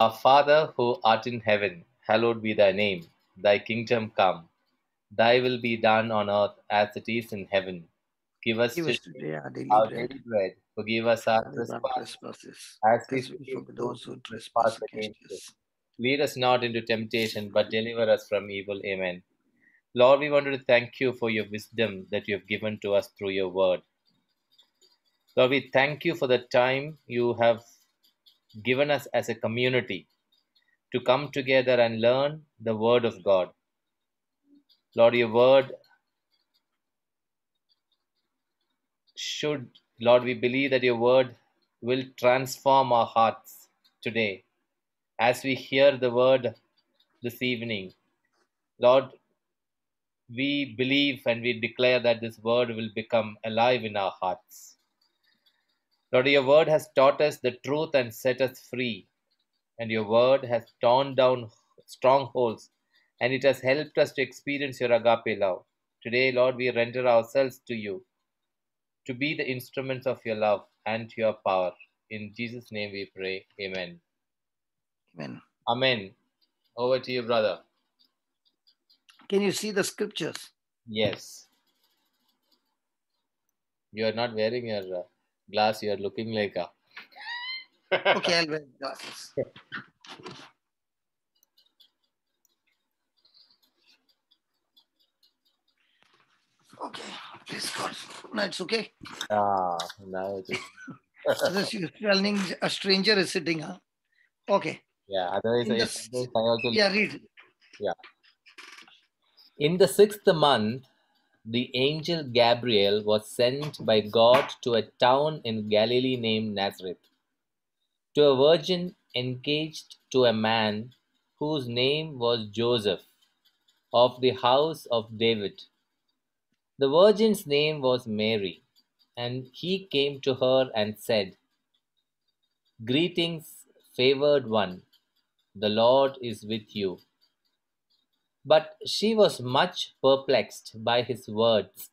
Our Father who art in heaven, hallowed be thy name. Thy kingdom come. Thy will be done on earth as it is in heaven. Give us Give us today today our daily our bread, daily bread. Forgive us our and our trespasses trespasses, as we as we forgive forgive those those who who trespass trespass against against us. us. Lead us not into temptation, but deliver us from evil. Amen. Lord, we wanted to thank you for your wisdom that you have given to us through your word. Lord, we thank you for the time you have given us as a community to come together and learn the word of God. Lord, your word Lord, we believe that your word will transform our hearts today as we hear the word this evening. Lord, we believe and we declare that this word will become alive in our hearts. Lord, your word has taught us the truth and set us free, and your word has torn down strongholds, and it has helped us to experience your agape love. Today, Lord, we render ourselves to you to be the instruments of your love and your power. In Jesus' name we pray. Amen. Amen. Amen. Over to you, brother. Can you see the scriptures? Yes. You are not wearing your glass. You are looking like a. Okay, I'll wear glasses. Okay, please God. No, it's okay. Now it is. Others you're telling a stranger is sitting, huh? Okay. Yeah, otherwise, In otherwise this, I also. yeah, read. Yeah. In the sixth month, the angel Gabriel was sent by God to a town in Galilee named Nazareth, to a virgin engaged to a man whose name was Joseph, of the house of David. The virgin's name was Mary, and he came to her and said, Greetings, favored one, the Lord is with you. But she was much perplexed by his words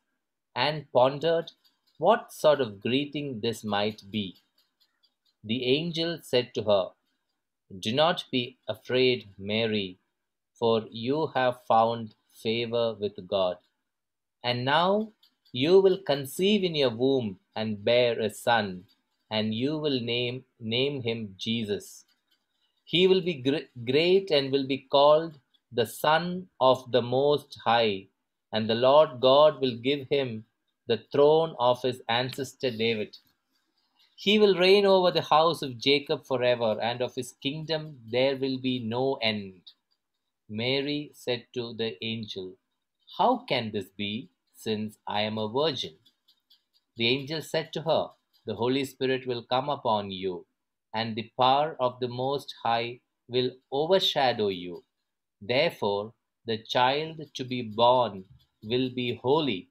and pondered what sort of greeting this might be. The angel said to her, Do not be afraid, Mary, for you have found favor with God. And now you will conceive in your womb and bear a son, and you will name him Jesus. He will be great and will be called the Son of the Most High, and the Lord God will give him the throne of his ancestor David. He will reign over the house of Jacob forever, and of his kingdom there will be no end. Mary said to the angel, How can this be, since I am a virgin? The angel said to her, The Holy Spirit will come upon you, and the power of the Most High will overshadow you. Therefore, the child to be born will be holy.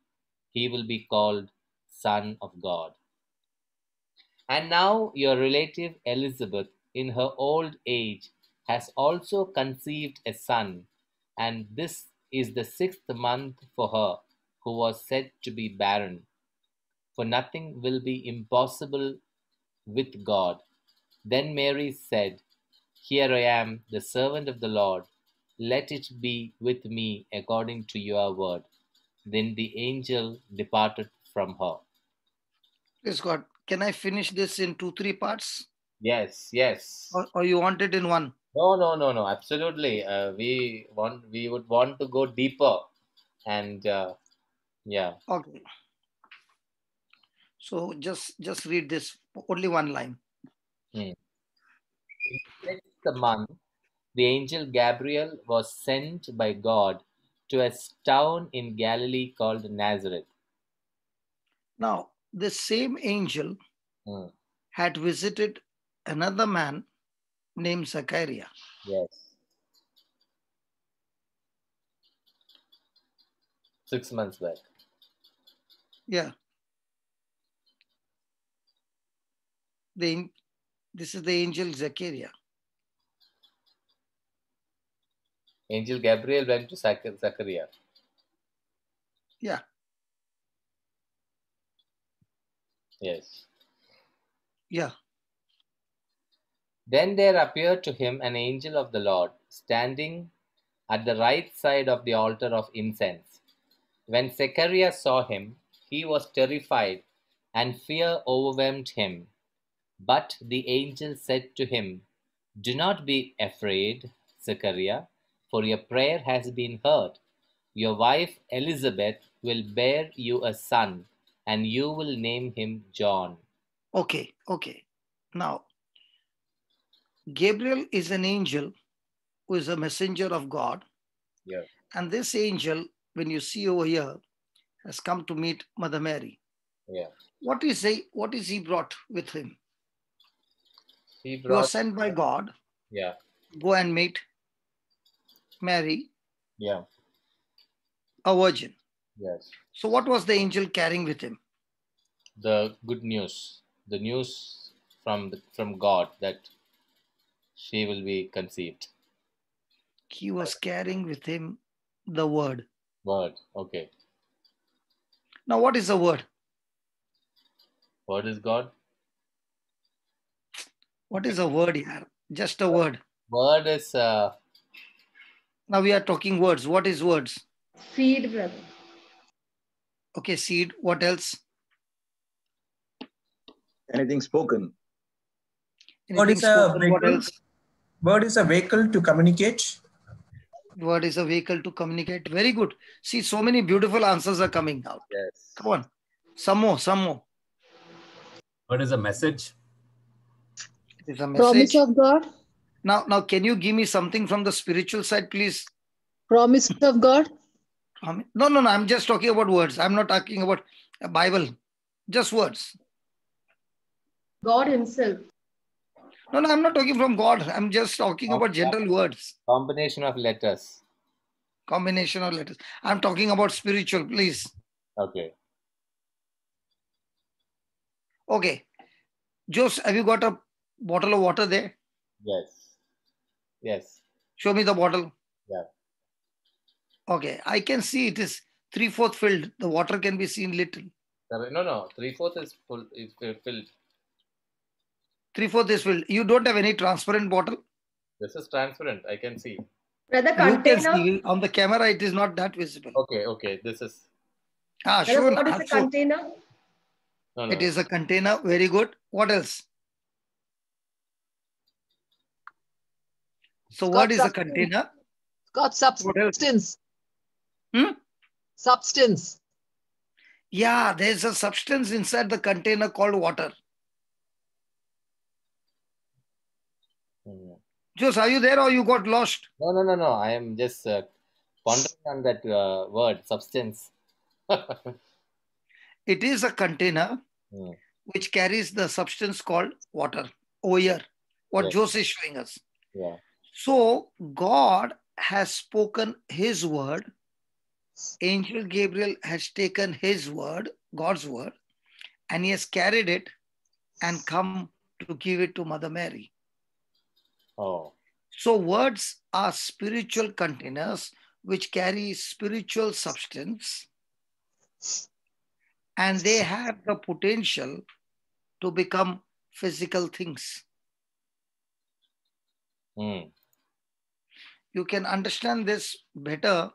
He will be called Son of God. And now your relative Elizabeth, in her old age, has also conceived a son, and this is the sixth month for her, who was said to be barren. For nothing will be impossible with God. Then Mary said, Here I am, the servant of the Lord. Let it be with me according to your word. Then the angel departed from her. Praise God. Can I finish this in 2, 3 parts? Yes, yes. Or you want it in one? No, no, no, no. Absolutely. We would want to go deeper, and yeah. Okay. So just read this. Only one line. Hmm. In the sixth month, the angel Gabriel was sent by God to a town in Galilee called Nazareth. Now, this same angel Hmm. had visited another man named Zachariah. Yes, 6 months back. Yeah. The, this is the angel Zachariah. Angel Gabriel went to Zachariah. Yeah. Yes. Yeah. Then there appeared to him an angel of the Lord, standing at the right side of the altar of incense. When Zechariah saw him, he was terrified, and fear overwhelmed him. But the angel said to him, "Do not be afraid, Zechariah, for your prayer has been heard. Your wife Elizabeth will bear you a son, and you will name him John." Okay, okay. Now, Gabriel is an angel who is a messenger of God. Yeah, And this angel, when you see over here, has come to meet Mother Mary. yeah. What is he brought with him? He He was brought, sent by God. yeah, Go and meet Mary, yeah, a virgin. yes. So what was the angel carrying with him? The good news, the news from God that she will be conceived. He was carrying with him the word. Word, okay. Now, what is the word? Word is God. What is a word here? Just a word. Word is Now we are talking words. What is words? Seed, brother. Okay, seed. What else? anything spoken. Word Anything is a spoken? What vehicle. else? Word is a vehicle to communicate. Word is a vehicle to communicate. Very good. See, so many beautiful answers are coming out. yes. Come on. Some more, some more. What is a message? It is a Promise message. of God. Now, can you give me something from the spiritual side, please? Promise of God. No. I'm just talking about words. I'm not talking about a Bible. Just words. God Himself. No, I'm not talking from God. I'm just talking about general words. Combination of letters. Combination of letters. I'm talking about spiritual, please. Okay. Okay. Jose, have you got a bottle of water there? Yes. Yes. Show me the bottle. Yeah. Okay. I can see it is 3/4 filled. The water can be seen little. No. 3/4 is full. Is filled. 3/4 is filled. You don't have any transparent bottle? This is transparent. I can see. Brother, You can container. see on the camera. It is not that visible. Okay. This is Brother, Sure. what is a container? no. It is a container. Very good. What else? So what is a container? Got substance. Substance. Yeah, there's a substance inside the container called water. Jose, are you there or you got lost? No. I am just pondering on that word, substance. It is a container which carries the substance called water. Over here, what Yes. Jose is showing us. Yeah. So God has spoken his word. Angel Gabriel has taken his word, God's word, and he has carried it and come to give it to Mother Mary. Oh. So words are spiritual containers which carry spiritual substance, and they have the potential to become physical things. You can understand this better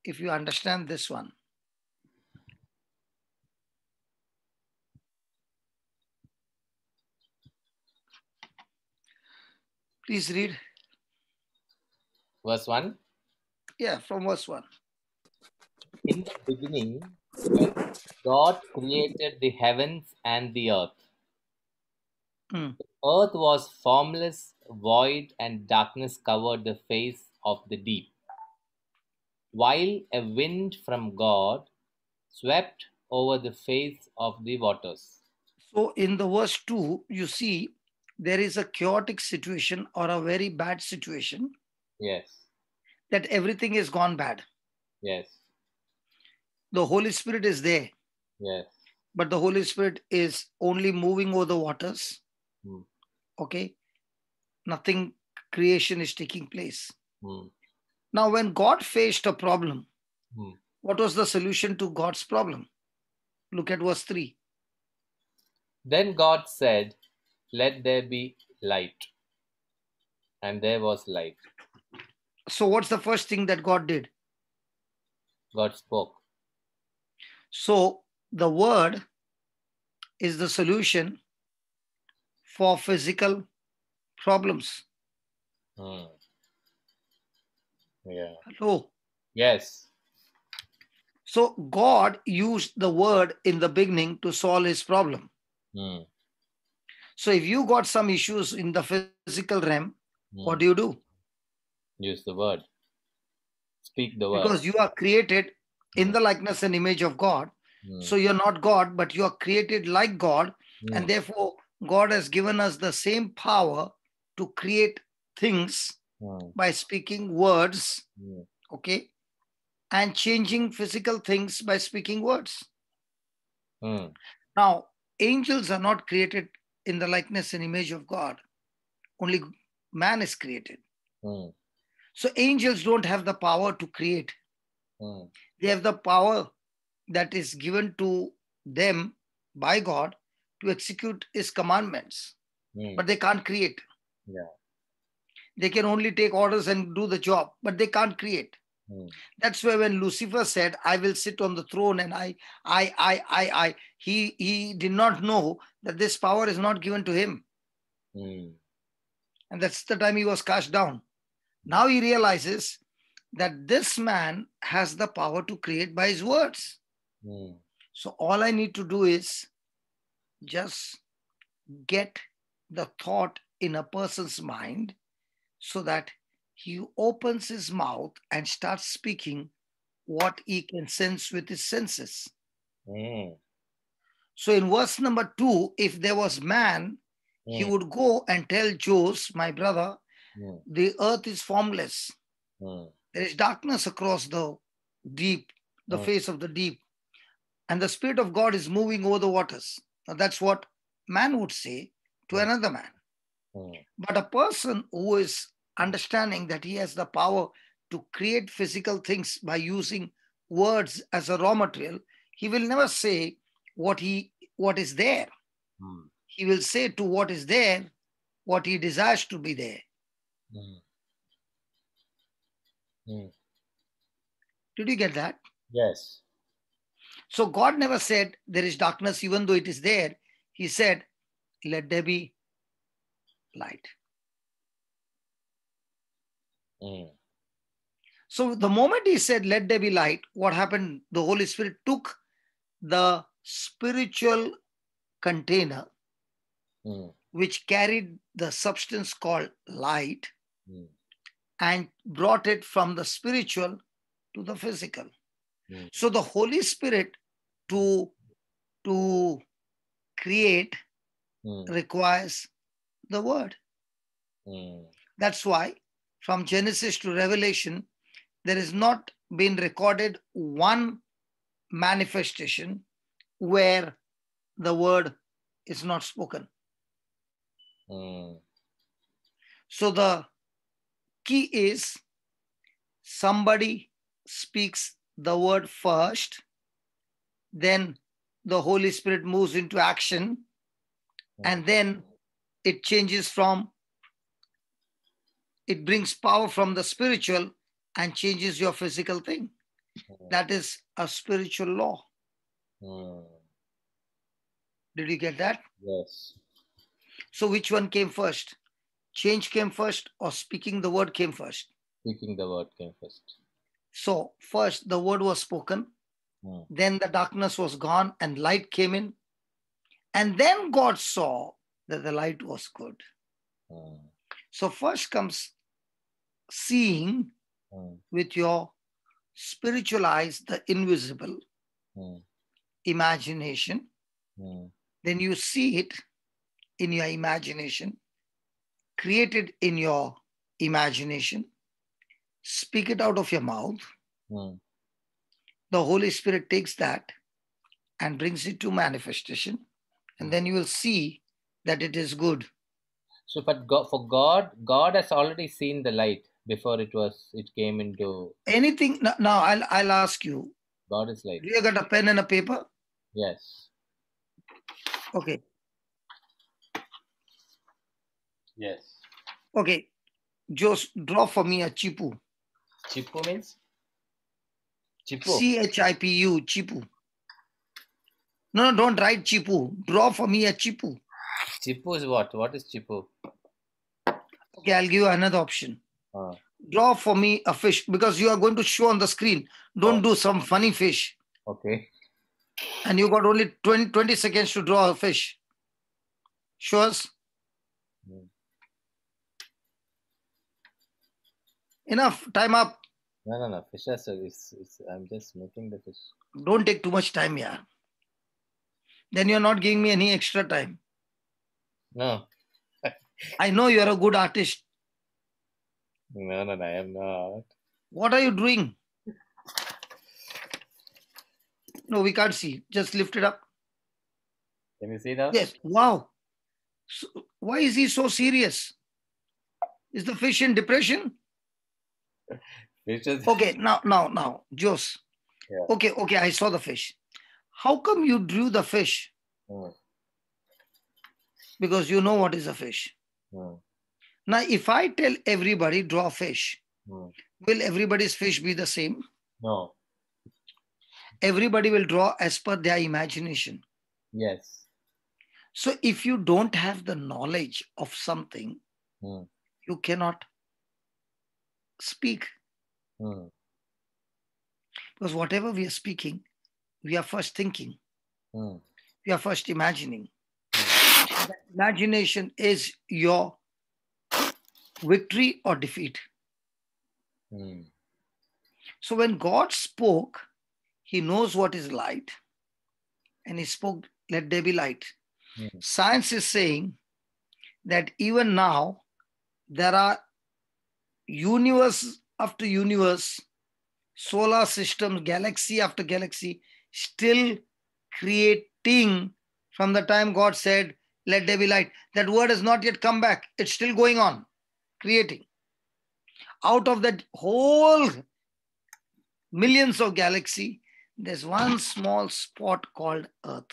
if you understand this one. Please read. Verse 1. Yeah, from verse 1. In the beginning, when God created the heavens and the earth, the earth was formless, void, and darkness covered the face of the deep, while a wind from God swept over the face of the waters. So in the verse 2, you see there is a chaotic situation or a very bad situation. Yes. That everything is gone bad. Yes. The Holy Spirit is there. Yes. But the Holy Spirit is only moving over the waters. Okay. Nothing creation is taking place. Now, when God faced a problem, what was the solution to God's problem? Look at verse 3. Then God said, "Let there be light." And there was light. So what's the first thing that God did? God spoke. So the word is the solution for physical problems. Yeah. Hello. Yes. So God used the word in the beginning to solve his problem. So if you got some issues in the physical realm, what do? Use the word. Speak the word. Because you are created in the likeness and image of God. So you're not God, but you are created like God. And therefore, God has given us the same power to create things by speaking words, okay, and changing physical things by speaking words. Now, angels are not created in the likeness and image of God. Only man is created. So angels don't have the power to create. They have the power that is given to them by God to execute his commandments. But they can't create. Yeah. They can only take orders and do the job, but they can't create. That's why when Lucifer said, I will sit on the throne, and he did not know that this power is not given to him. And that's the time he was cast down. Now he realizes that this man has the power to create by his words. So all I need to do is just get the thought in a person's mind so that he opens his mouth and starts speaking what he can sense with his senses. So in verse number 2, if there was man, he would go and tell Jos, my brother, the earth is formless. There is darkness across the deep, the face of the deep. And the Spirit of God is moving over the waters. Now that's what man would say to another man. But a person who is understanding that he has the power to create physical things by using words as a raw material, he will never say what is there. He will say to what is there what he desires to be there. Did you get that? Yes. So God never said there is darkness even though it is there. He said, let there be light. So the moment he said, let there be light, what happened? The Holy Spirit took the spiritual container, which carried the substance called light, and brought it from the spiritual to the physical. So the Holy Spirit to create requires the word. That's why from Genesis to Revelation, there has not been recorded one manifestation where the word is not spoken. So the key is somebody speaks the word first, then the Holy Spirit moves into action, and then it changes from, it brings power from the spiritual and changes your physical thing. That is a spiritual law. Did you get that? Yes. So which one came first? Change came first or speaking the word came first? Speaking the word came first. So first the word was spoken, then the darkness was gone and light came in. And then God saw that the light was good. So first comes seeing with your spiritual eyes, the invisible, imagination. Then you see it in your imagination, created in your imagination, speak it out of your mouth. The Holy Spirit takes that and brings it to manifestation, and then you will see that it is good. So, but God has already seen the light before it came into anything. Now I'll ask you. God is light. Do you got a pen and a paper? Yes. Okay. Yes. Okay. Just draw for me a chipu. Chipu means? Chipu. Chipu. Chipu. No, don't write chipu. Draw for me a chipu. Chipu is what? What is chipu? Okay, I'll give you another option. Draw for me a fish because you are going to show on the screen. Don't do some funny fish. Okay. And you got only 20 seconds to draw a fish. Show us. Enough. Time up. No. Fish I'm just making the fish. Don't take too much time, yeah. Then you're not giving me any extra time. No. I know you're a good artist. No, I am not. What are you doing? No, we can't see. Just lift it up. Can you see now? Yes. Wow. So, why is he so serious? Is the fish in depression? Fish is... Okay, now, Jose. Yeah. Okay, I saw the fish. How come you drew the fish? Because you know what is a fish. Now, if I tell everybody draw a fish, will everybody's fish be the same? No. Everybody will draw as per their imagination. Yes. So if you don't have the knowledge of something, you cannot speak. Because whatever we are speaking, we are first thinking. We are first imagining. Imagination is your victory or defeat. So when God spoke, he knows what is light. And he spoke, let there be light. Science is saying that even now, there are universe after universe, solar systems, galaxy after galaxy, still creating from the time God said, let there be light. That word has not yet come back. It's still going on, creating. Out of that whole millions of galaxy, there's one small spot called Earth.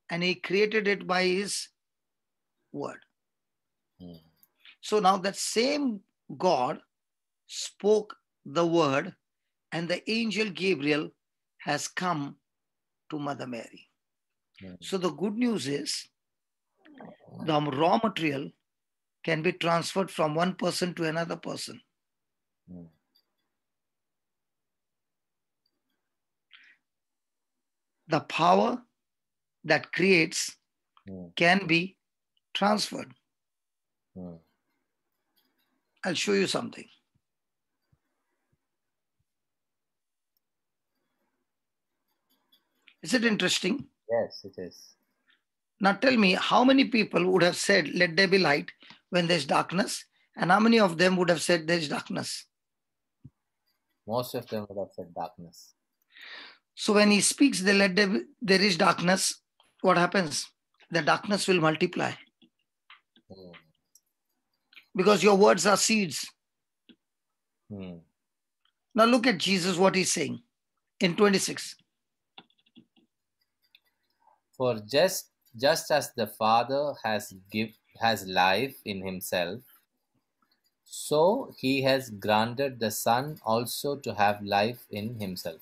And he created it by his word. So now that same God spoke the word, and the angel Gabriel has come to Mother Mary. So the good news is the raw material can be transferred from one person to another person. The power that creates can be transferred. I'll show you something. Is it interesting? Yes, it is. Now tell me, how many people would have said, let there be light when there's darkness? And how many of them would have said there's darkness? Most of them would have said darkness. So when he speaks, there is darkness, what happens? The darkness will multiply. Because your words are seeds. Now look at Jesus, what he's saying in 26. For just as the Father has life in himself, so he has granted the Son also to have life in himself.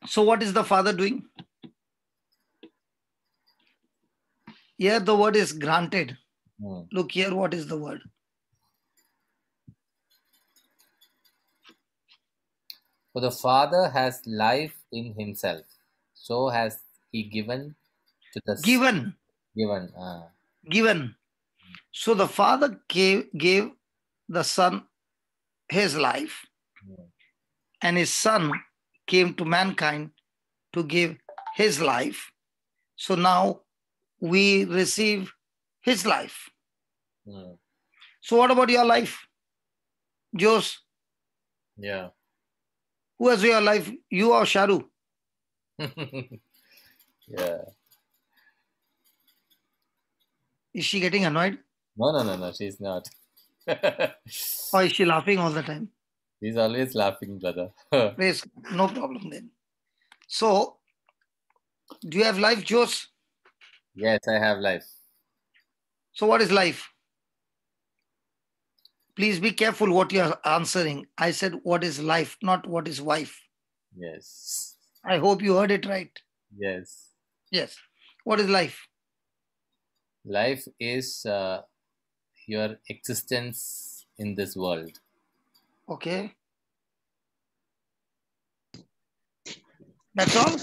So what is the Father doing? Here the word is granted. Look here, what is the word? For the Father has life in himself, so has he given to the Given. So the Father gave the Son his life, and his Son came to mankind to give his life. So now we receive his life. So what about your life? Jose? Yeah. Who has your life? You or Sharu? Yeah. Is she getting annoyed? No, she's not. Or is she laughing all the time? She's always laughing, brother. No problem then. So, do you have life, Jose? Yes, I have life. So what is life? Please be careful what you are answering. I said, what is life, not what is wife. Yes. I hope you heard it right. Yes. Yes. What is life? Life is your existence in this world. Okay. That's all.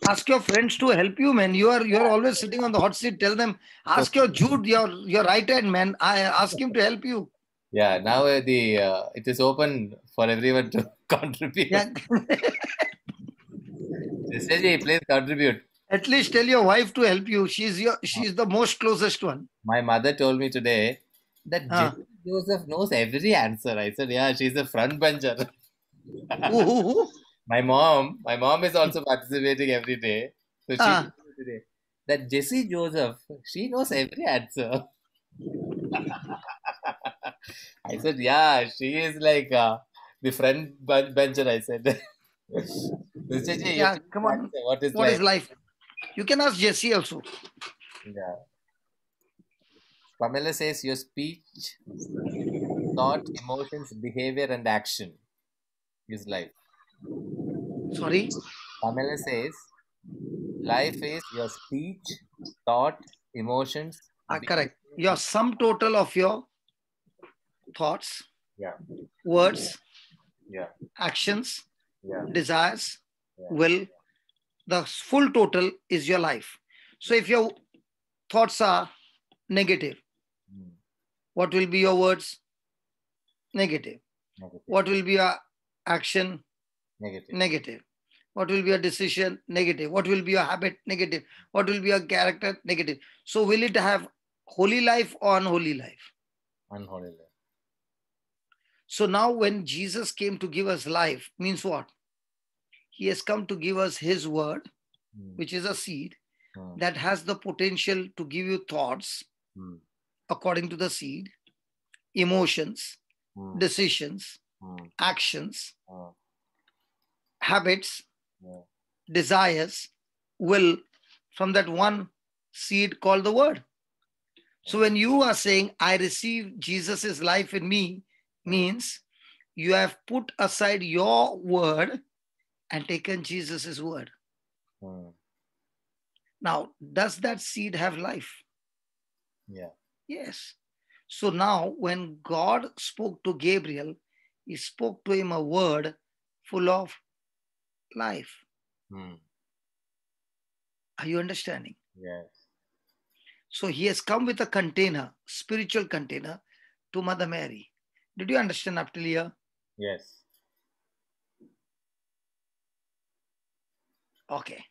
Ask your friends to help you, man. You're always sitting on the hot seat. Tell them. Ask your Jude, your right hand man. I ask him to help you. Yeah. Now it is open for everyone to contribute. Yeah. Please contribute. At least tell your wife to help you. She's the most closest one. My mother told me today that Jessie Joseph knows every answer. I said, yeah, she's a front bencher. Who? My mom is also participating every day. So she told me today that Jessie Joseph, she knows every answer. I said, yeah, she is like the front bencher. I said, yeah, come on. What is life? You can ask Jessie also. Yeah. Pamela says your speech, thought, emotions, behavior, and action is life. Sorry? Pamela says life is your speech, thought, emotions. Correct. Your sum total of your thoughts, words, actions, desires, will. The full total is your life. So if your thoughts are negative, what will be your words? Negative. What will be your action? Negative. What will be your decision? Negative. What will be your habit? Negative. What will be your character? Negative. So will it have holy life or unholy life? Unholy life. So now when Jesus came to give us life, means what? He has come to give us his word, which is a seed that has the potential to give you thoughts according to the seed, emotions, decisions, actions, habits, desires, will from that one seed called the word. So when you are saying, I receive Jesus' life in me, means you have put aside your word and taken Jesus' word. Now, does that seed have life? Yeah. Yes. So now when God spoke to Gabriel, he spoke to him a word full of life. Are you understanding? Yes. So he has come with a container, spiritual container, to Mother Mary. Did you understand up till here? Yes. Okay.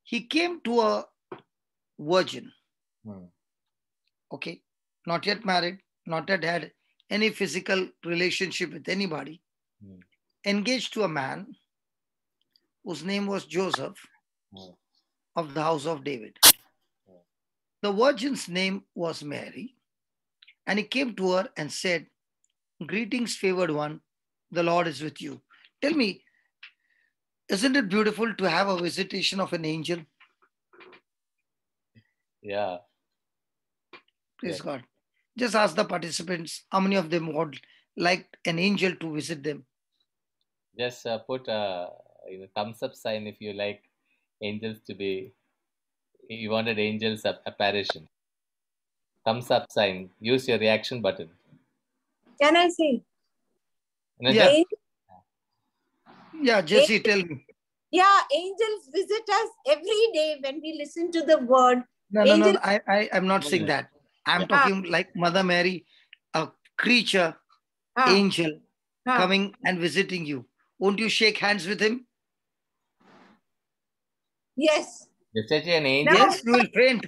He came to a virgin. Okay. Not yet married, not yet had any physical relationship with anybody. Engaged to a man whose name was Joseph of the house of David. The virgin's name was Mary. And he came to her and said, greetings, favored one, the Lord is with you. Tell me, isn't it beautiful to have a visitation of an angel? Yeah. Praise God. Just ask the participants, how many of them would like an angel to visit them? Just put a thumbs up sign if you like angels to be, you wanted angels apparition. Thumbs up sign. Use your reaction button. Can I say? Yeah. Yeah, Jessie, tell me. Yeah, angels visit us every day when we listen to the word. No, I'm not saying that. I'm talking like Mother Mary, a creature, angel, coming and visiting you. Won't you shake hands with him? Yes. Is such an angel? Yes, you will faint.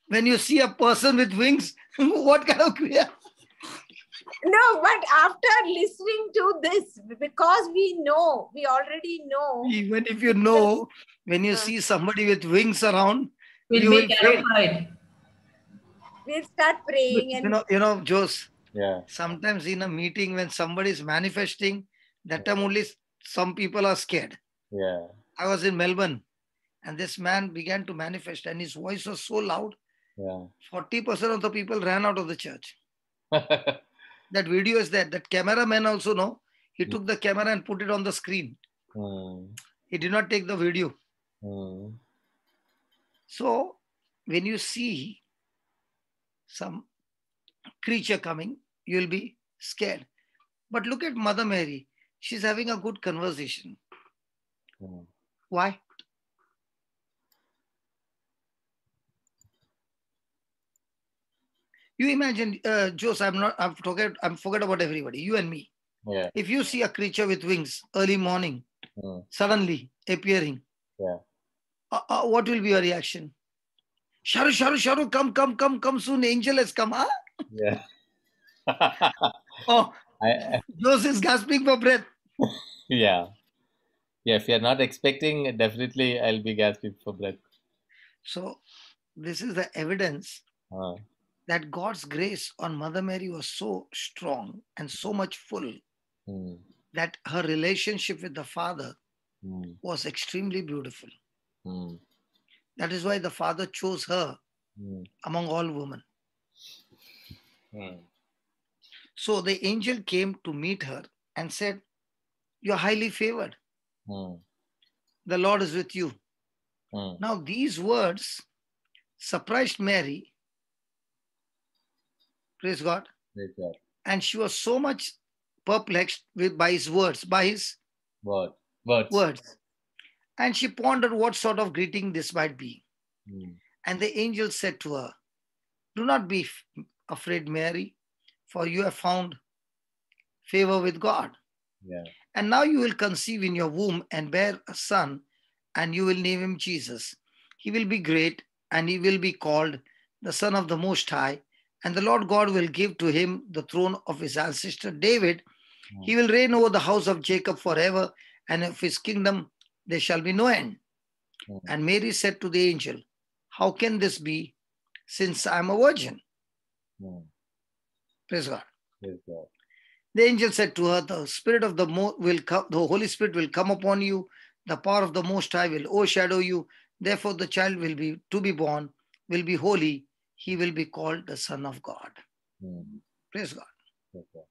When you see a person with wings, what kind of creature? No, but after listening to this, because we already know. Even if you know, when you see somebody with wings around, you will faint. We'll start praying. And you know, Jose. Yeah. Sometimes in a meeting when somebody is manifesting, that time only some people are scared. Yeah. I was in Melbourne and this man began to manifest and his voice was so loud. Yeah. 40% of the people ran out of the church. That video is there. That cameraman also, no, he took the camera and put it on the screen. He did not take the video. So when you see some creature coming, you'll be scared. But look at Mother Mary. She's having a good conversation. Why? You imagine, Joseph, I'm forget about everybody, you and me. Yeah. If you see a creature with wings early morning, suddenly appearing, what will be your reaction? Sharu, come soon, angel has come, huh? Yeah. Oh, Joseph is gasping for breath. Yeah. Yeah, if you're not expecting, definitely I'll be gasping for breath. So this is the evidence that God's grace on Mother Mary was so strong and so much full that her relationship with the Father was extremely beautiful. That is why the Father chose her among all women. So the angel came to meet her and said, "You're highly favored. The Lord is with you." Now these words surprised Mary. Praise God. Praise God. And she was so much perplexed by his words, by his words. And she pondered what sort of greeting this might be. And the angel said to her, "Do not be afraid, Mary, for you have found favor with God. Yeah. And now you will conceive in your womb and bear a son, and you will name him Jesus. He will be great, and he will be called the Son of the Most High. And the Lord God will give to him the throne of his ancestor David. He will reign over the house of Jacob forever, and of his kingdom there shall be no end." And Mary said to the angel, "How can this be, since I am a virgin?" Praise God. Praise God. The angel said to her, "The Spirit of the Holy Spirit will come upon you. The power of the Most High will overshadow you. Therefore, the child will be born, will be holy. He will be called the Son of God." Praise God. Praise God.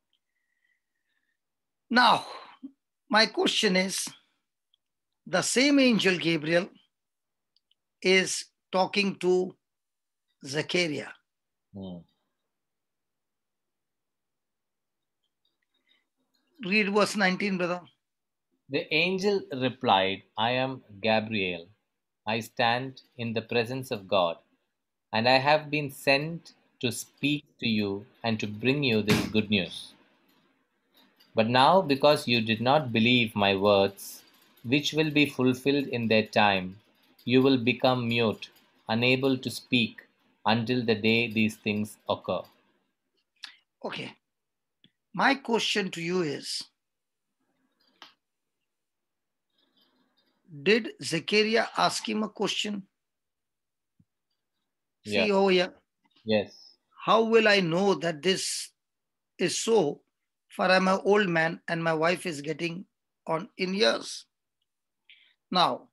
Now, my question is, the same angel Gabriel is talking to Zechariah. Read verse 19, brother. The angel replied, "I am Gabriel. I stand in the presence of God, and I have been sent to speak to you and to bring you this good news. But now, because you did not believe my words, which will be fulfilled in their time, you will become mute, unable to speak until the day these things occur." Okay. My question to you is, did Zechariah ask him a question? Yeah. See over here. Yes. How will I know that this is so? For I'm an old man and my wife is getting on in years. Now,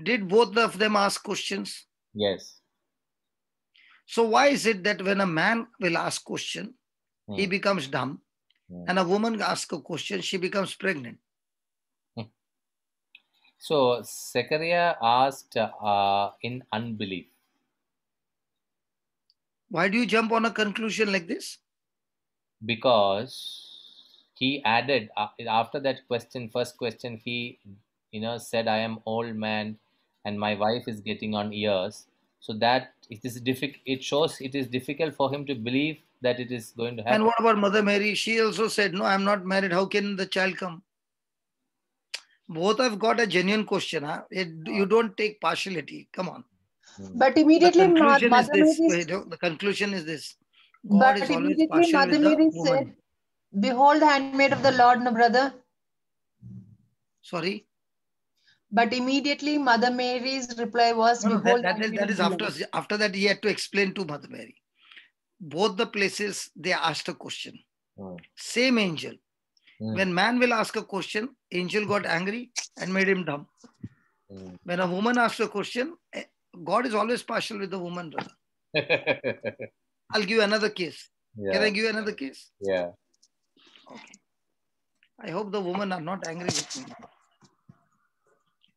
did both of them ask questions? Yes. So why is it that when a man will ask question, he becomes dumb, and a woman asks a question, she becomes pregnant? So Zechariah asked in unbelief. Why do you jump on a conclusion like this? Because he added after that question, first question, he said, "I am old man and my wife is getting on years." So that it is difficult. It shows it is difficult for him to believe that it is going to happen. And what about Mother Mary? She also said, "No, I'm not married. How can the child come?" Both have got a genuine question. Huh? You don't take partiality. Come on. But immediately the conclusion is this. God is always partial Mother with Mary the woman. said, "Behold the handmaid of the Lord," no, brother? Sorry? But immediately Mother Mary's reply was, "Behold that is after that he had to explain to Mother Mary. Both the places they asked a question. Same angel. When man will ask a question, angel got angry and made him dumb. When a woman asks a question, God is always partial with the woman, brother. I'll give you another case. Yeah. Can I give you another case? Yeah. Okay. I hope the women are not angry with me.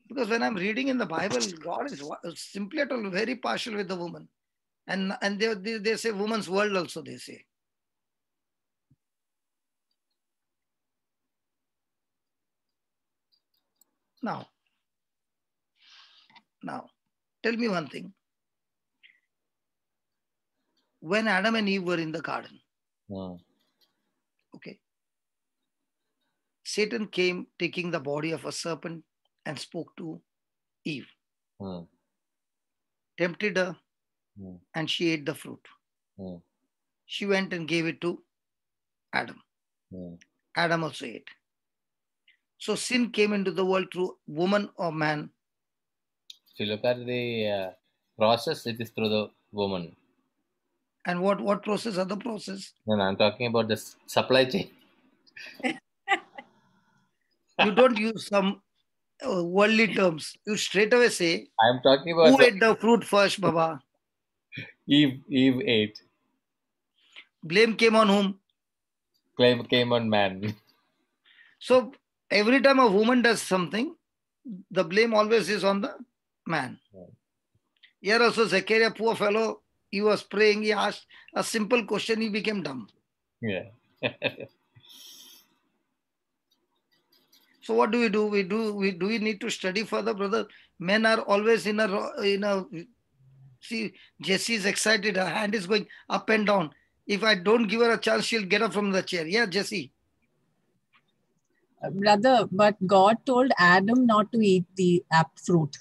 Because when I'm reading in the Bible, God is simply at all very partial with the woman. And they say woman's world also, they say. Now, tell me one thing. When Adam and Eve were in the garden, okay, Satan came taking the body of a serpent and spoke to Eve. Tempted her, and she ate the fruit. She went and gave it to Adam. Adam also ate. So sin came into the world through woman or man. If you look at the process, it is through the woman. And what process? Other process? No, I'm talking about the supply chain. You don't use some worldly terms. You straight away say, I'm talking about who ate the fruit first, Baba? Eve ate. Blame came on whom? Blame came on man. So every time a woman does something, the blame always is on the man. Here also Zechariah, poor fellow, he was praying, he asked a simple question, he became dumb. Yeah. So what do? We need to study further, brother. Men are always in a. See, Jessie is excited. Her hand is going up and down. If I don't give her a chance, she'll get up from the chair. Yeah, Jessie. Brother, but God told Adam not to eat the fruit.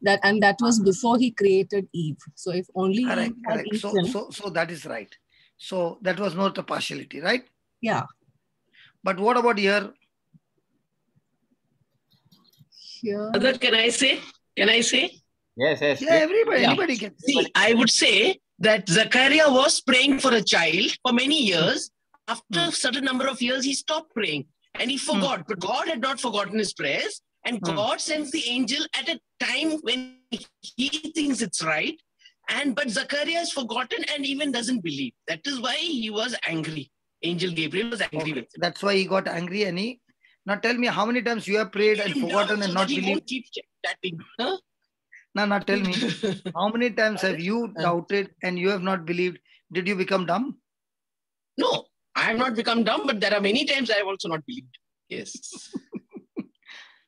That was before he created Eve. So if only correct, Eve had eaten, so that is right. So that was not a partiality, right? Yeah. But what about here? Here. Brother, can I say? Yes. Yeah, anybody can. See, I would say that Zechariah was praying for a child for many years. After a certain number of years, he stopped praying and he forgot. But God had not forgotten his prayers. And God sends the angel at a time when he thinks it's right. But Zechariah has forgotten and even doesn't believe. That is why he was angry. Angel Gabriel was angry with him. That's why he got angry. And he... Now tell me, how many times you have prayed and forgotten and not believed? He won't keep chatting. Huh? Now tell me, how many times have you doubted and you have not believed? Did you become dumb? No, I have not become dumb, but there are many times I have also not believed. Yes.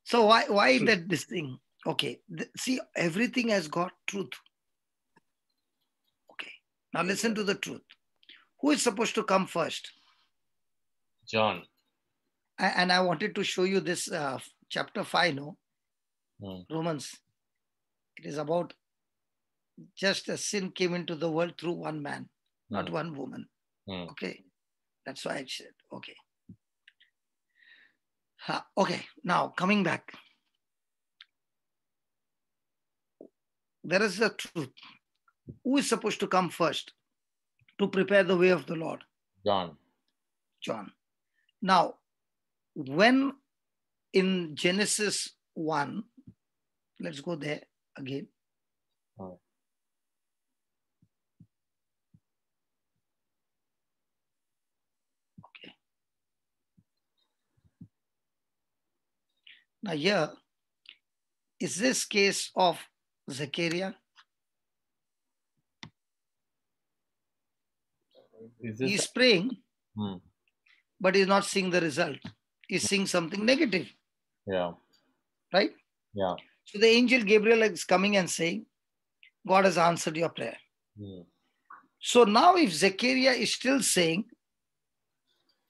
So why that this thing? Okay, see, everything has got truth. Okay, now listen to the truth. Who is supposed to come first? John. And I wanted to show you this chapter 5, no? Romans. It is about just as sin came into the world through one man, not one woman. Okay, that's why I said, okay. Okay, now coming back. There is the truth. Who is supposed to come first to prepare the way of the Lord? John. Now, when in Genesis 1, let's go there again. Okay. Now here, is this case of Zechariah? He's praying, but he's not seeing the result. He's seeing something negative. Yeah. Right? Yeah. So the angel Gabriel is coming and saying, God has answered your prayer. So now if Zechariah is still saying,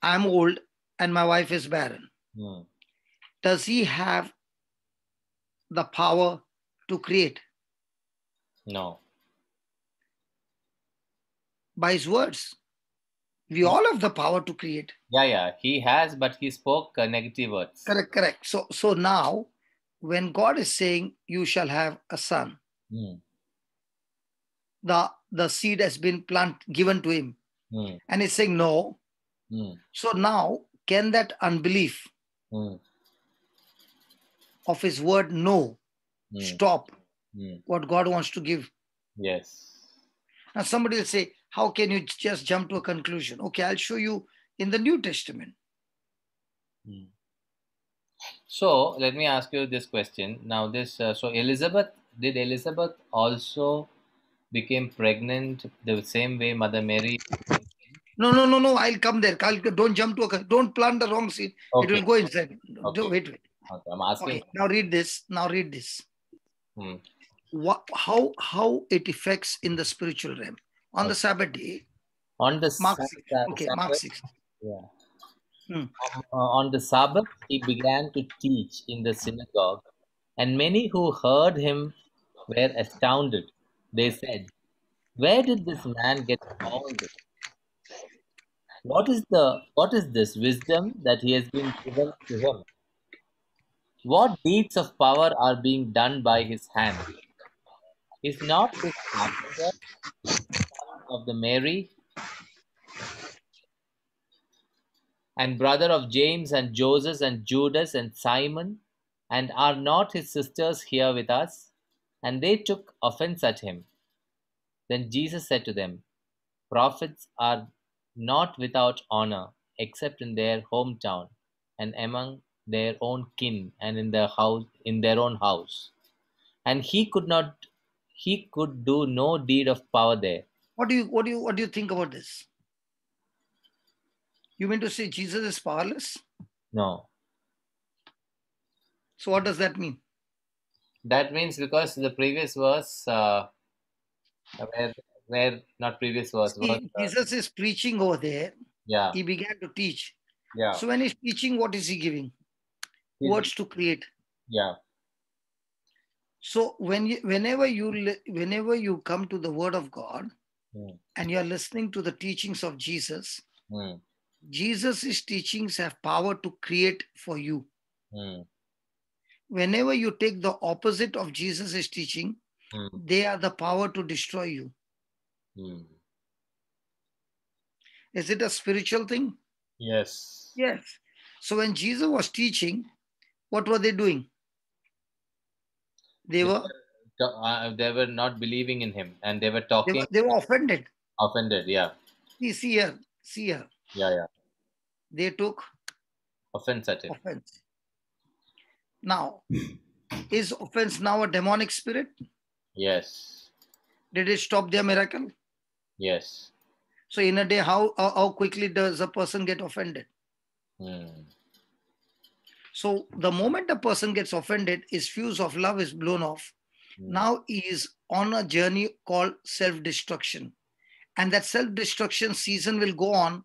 I'm old and my wife is barren, does he have the power to create? No. By his words. We all have the power to create. Yeah. He has, but he spoke negative words. Correct. So now, when God is saying, you shall have a son, the seed has been given to him. And he's saying no. So now, can that unbelief of his word no stop what God wants to give? Yes. Now somebody will say, how can you just jump to a conclusion? Okay, I'll show you in the New Testament. So let me ask you this question. Now so did Elizabeth also became pregnant the same way Mother Mary? No. I'll come there. Don't jump to don't plant the wrong seed. Okay. It will go inside. Okay. Wait. Okay, I'm asking. Okay, now read this. How it affects in the spiritual realm. On the Sabbath day. On the Mark 6. Okay, Sabbath, Mark 6. Yeah. On the Sabbath, he began to teach in the synagogue, and many who heard him were astounded. They said, "Where did this man get all this? What is this wisdom that he has been given to him? What deeds of power are being done by his hand? Is not this carpenter son of the Mary and brother of James and Joseph and Judas and Simon? And are not his sisters here with us?" And they took offense at him. Then Jesus said to them, "Prophets are not without honor, except in their hometown and among their own kin and in their own house." And he could do no deed of power there. What do you think about this? You mean to say Jesus is powerless? No. So what does that mean? That means because the previous verse, where not previous verse. See, Jesus is preaching over there. Yeah. He began to teach. Yeah. So when he's teaching, what is he giving? Words to create. Yeah. So whenever you come to the Word of God and you are listening to the teachings of Jesus, Jesus' teachings have power to create for you. Whenever you take the opposite of Jesus' teaching, they are the power to destroy you. Is it a spiritual thing? Yes. Yes. So when Jesus was teaching, what were they doing? They were not believing in him, and they were talking. They were offended. Offended, yeah. See here. Yeah. They took offense at him. Offense. Now, is offense now a demonic spirit? Yes. Did it stop their miracle? Yes. So in a day, how quickly does a person get offended? So the moment a person gets offended, his fuse of love is blown off. Now he is on a journey called self-destruction. And that self-destruction season will go on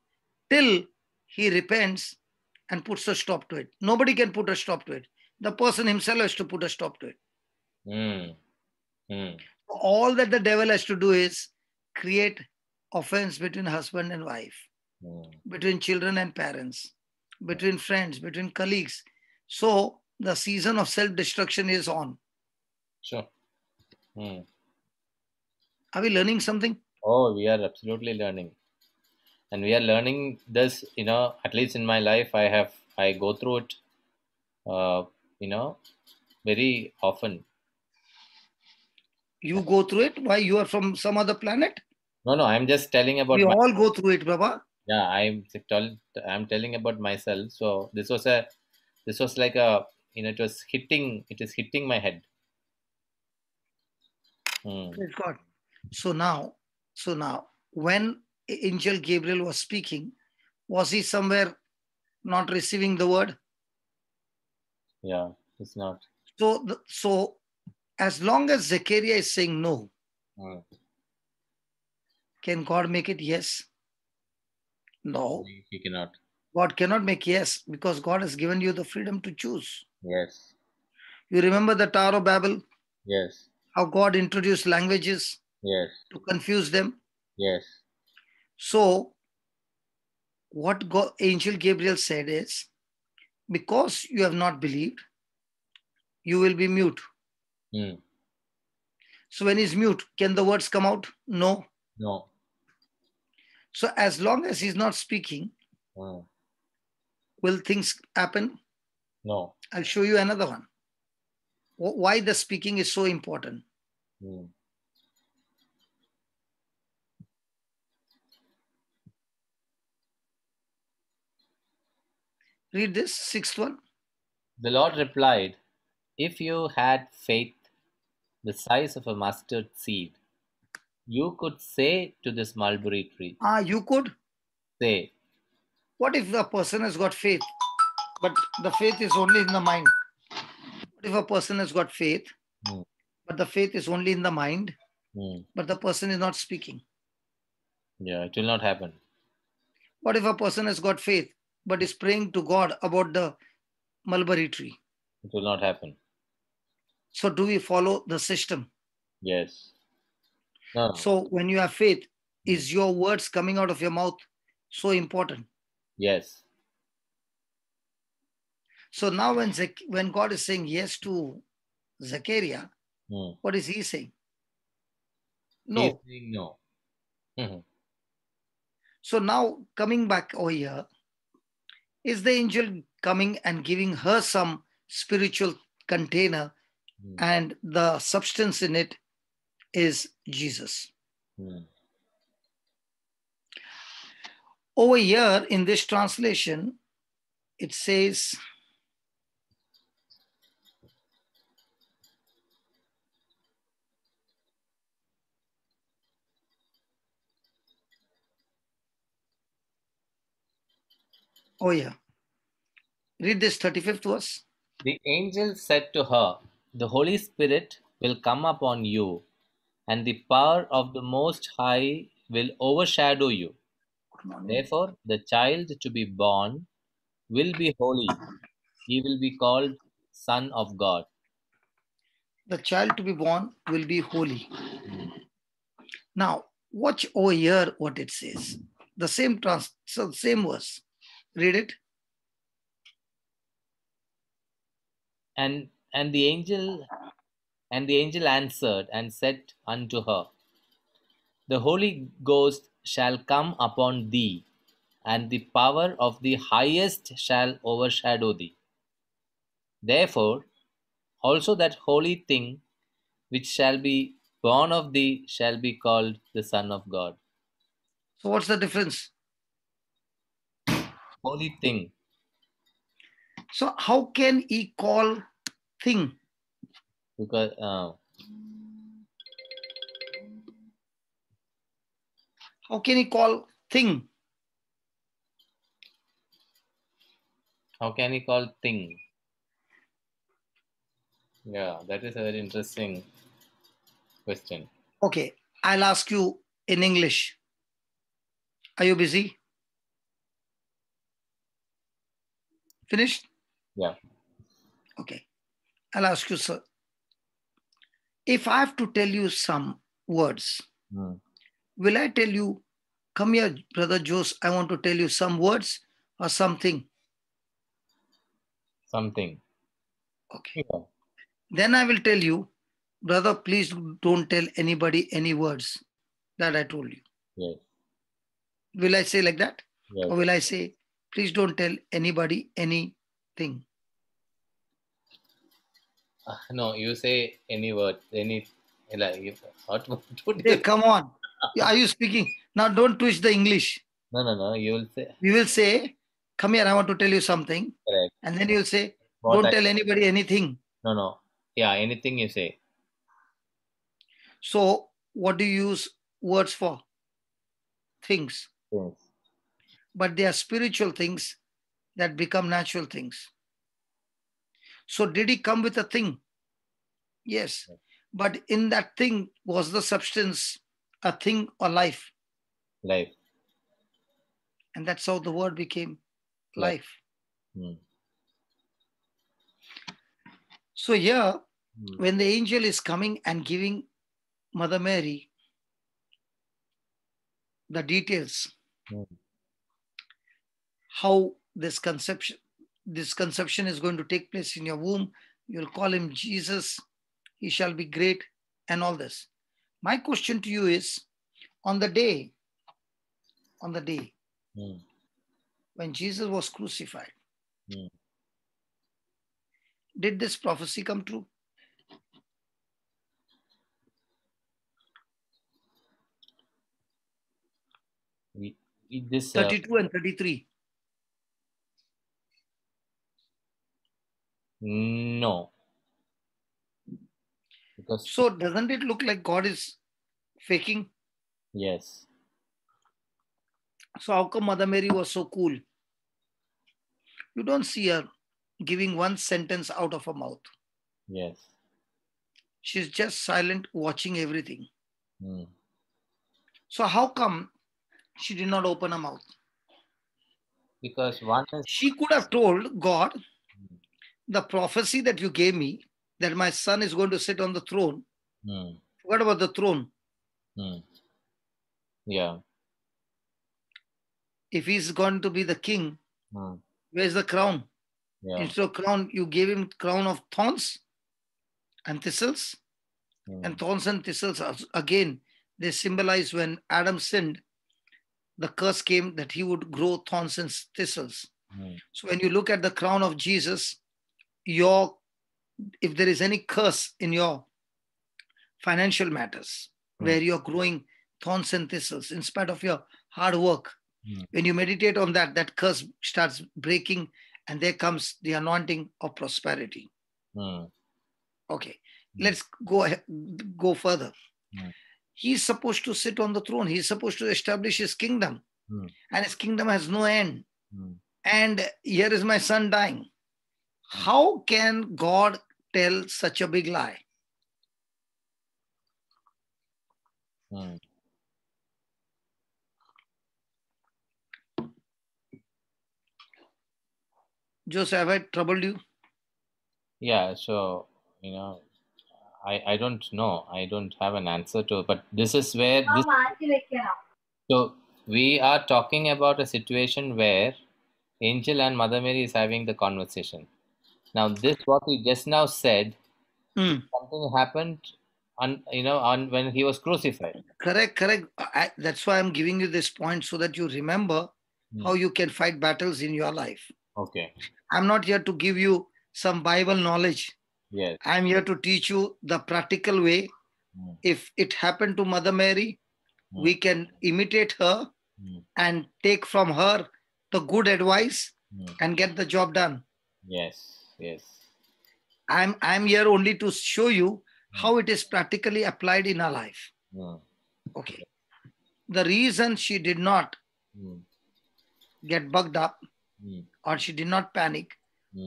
till he repents and puts a stop to it. Nobody can put a stop to it. The person himself has to put a stop to it. All that the devil has to do is create offense between husband and wife, between children and parents, between friends, between colleagues. So the season of self-destruction is on. Sure. Are we learning something? Oh, we are absolutely learning. And we are learning this, at least in my life, I go through it, very often. You go through it? Why? You are from some other planet? No, I'm just telling about. We all go through it, Baba. Yeah, I'm telling about myself. So this was like a, it is hitting my head. Praise God. So now, when Angel Gabriel was speaking, was he somewhere not receiving the word? Yeah, it's not. So as long as Zechariah is saying no, can God make it yes? No. He cannot. God cannot make yes, because God has given you the freedom to choose. Yes. You remember the Tower of Babel? Yes. How God introduced languages? Yes. To confuse them? Yes. So what Angel Gabriel said is, because you have not believed, you will be mute. So when he's mute, can the words come out? No. No. So as long as he's not speaking, will things happen? No. I'll show you another one. Why the speaking is so important. Read this, sixth one. The Lord replied, "If you had faith the size of a mustard seed, you could say to this mulberry tree." You could? Say. What if the person has got faith, but the faith is only in the mind? What if a person has got faith, but the faith is only in the mind, but the person is not speaking? Yeah, it will not happen. What if a person has got faith, but is praying to God about the mulberry tree? It will not happen. So do we follow the system? Yes. No. So when you have faith, is your words coming out of your mouth so important? Yes. So now when God is saying yes to Zechariah, what is he saying? No. He's saying no. So now coming back over here, is the angel coming and giving her some spiritual container and the substance in it is Jesus. Over here in this translation, it says, oh yeah. Read this 35th verse. The angel said to her, "The Holy Spirit will come upon you, and the power of the Most High will overshadow you. Therefore, the child to be born will be holy. He will be called Son of God." The child to be born will be holy. Now, watch over here what it says. The same same verse. Read it. And the angel answered and said unto her, "The Holy Ghost shall come upon thee, and the power of the Highest shall overshadow thee. Therefore also that holy thing which shall be born of thee shall be called the Son of God." So what's the difference? Holy thing. So how can he call thing? Because how can he call thing? How can he call thing? Yeah, that is a very interesting question. Okay, I'll ask you in English. Are you busy? Finished? Yeah. Okay. I'll ask you, sir. If I have to tell you some words, will I tell you, come here, Brother Jose, I want to tell you some words or something? Something. Okay. Yeah. Then I will tell you, brother, please don't tell anybody any words that I told you. Yes. Will I say like that? Yes. Or will I say, please don't tell anybody anything? No, you say any word, any, like, what hey, come on. Are you speaking? Now don't twist the English. No, you will say. We will say, come here, I want to tell you something. Correct. And then you'll say, don't tell anybody anything. No. Yeah, anything you say. So what do you use words for? Things. Yes. But they are spiritual things that become natural things. So did he come with a thing? Yes. But in that thing was the substance, a thing or life? Life. And that's how the word became life. So here, when the angel is coming and giving Mother Mary the details, how this conception is going to take place in your womb, you'll call him Jesus, he shall be great, and all this. My question to you is, on the day when Jesus was crucified, did this prophecy come true? This 32 and 33. No. Because So doesn't it look like God is faking? yes. So how come Mother Mary was so cool? You don't see her giving one sentence out of her mouth. Yes. She's just silent, watching everything. Mm. So how come she did not open her mouth? Because one is She could have told God, the prophecy that you gave me, that my son is going to sit on the throne. What about the throne? Yeah. If he's going to be the king, where's the crown? Yeah. Instead of crown, you gave him crown of thorns and thistles. And thorns and thistles, again, they symbolize when Adam sinned, the curse came that he would grow thorns and thistles. So when you look at the crown of Jesus, if there is any curse in your financial matters, where you're growing thorns and thistles, in spite of your hard work, when you meditate on that, that curse starts breaking, and there comes the anointing of prosperity. Okay, let's go further. He's supposed to sit on the throne. He's supposed to establish his kingdom. And his kingdom has no end. And here is my son dying. How can God tell such a big lie? Joseph, have I troubled you? Yeah, so, I don't know. I don't have an answer to it, but this is where this. So we are talking about a situation where Angel and Mother Mary is having the conversation. Now, this what he just now said, something happened when he was crucified. Correct. That's why I'm giving you this point so that you remember how you can fight battles in your life. Okay. I'm not here to give you some Bible knowledge. Yes. I'm here to teach you the practical way. If it happened to Mother Mary, we can imitate her and take from her the good advice and get the job done. Yes. I'm here only to show you how it is practically applied in our life. Okay. The reason she did not get bugged up or she did not panic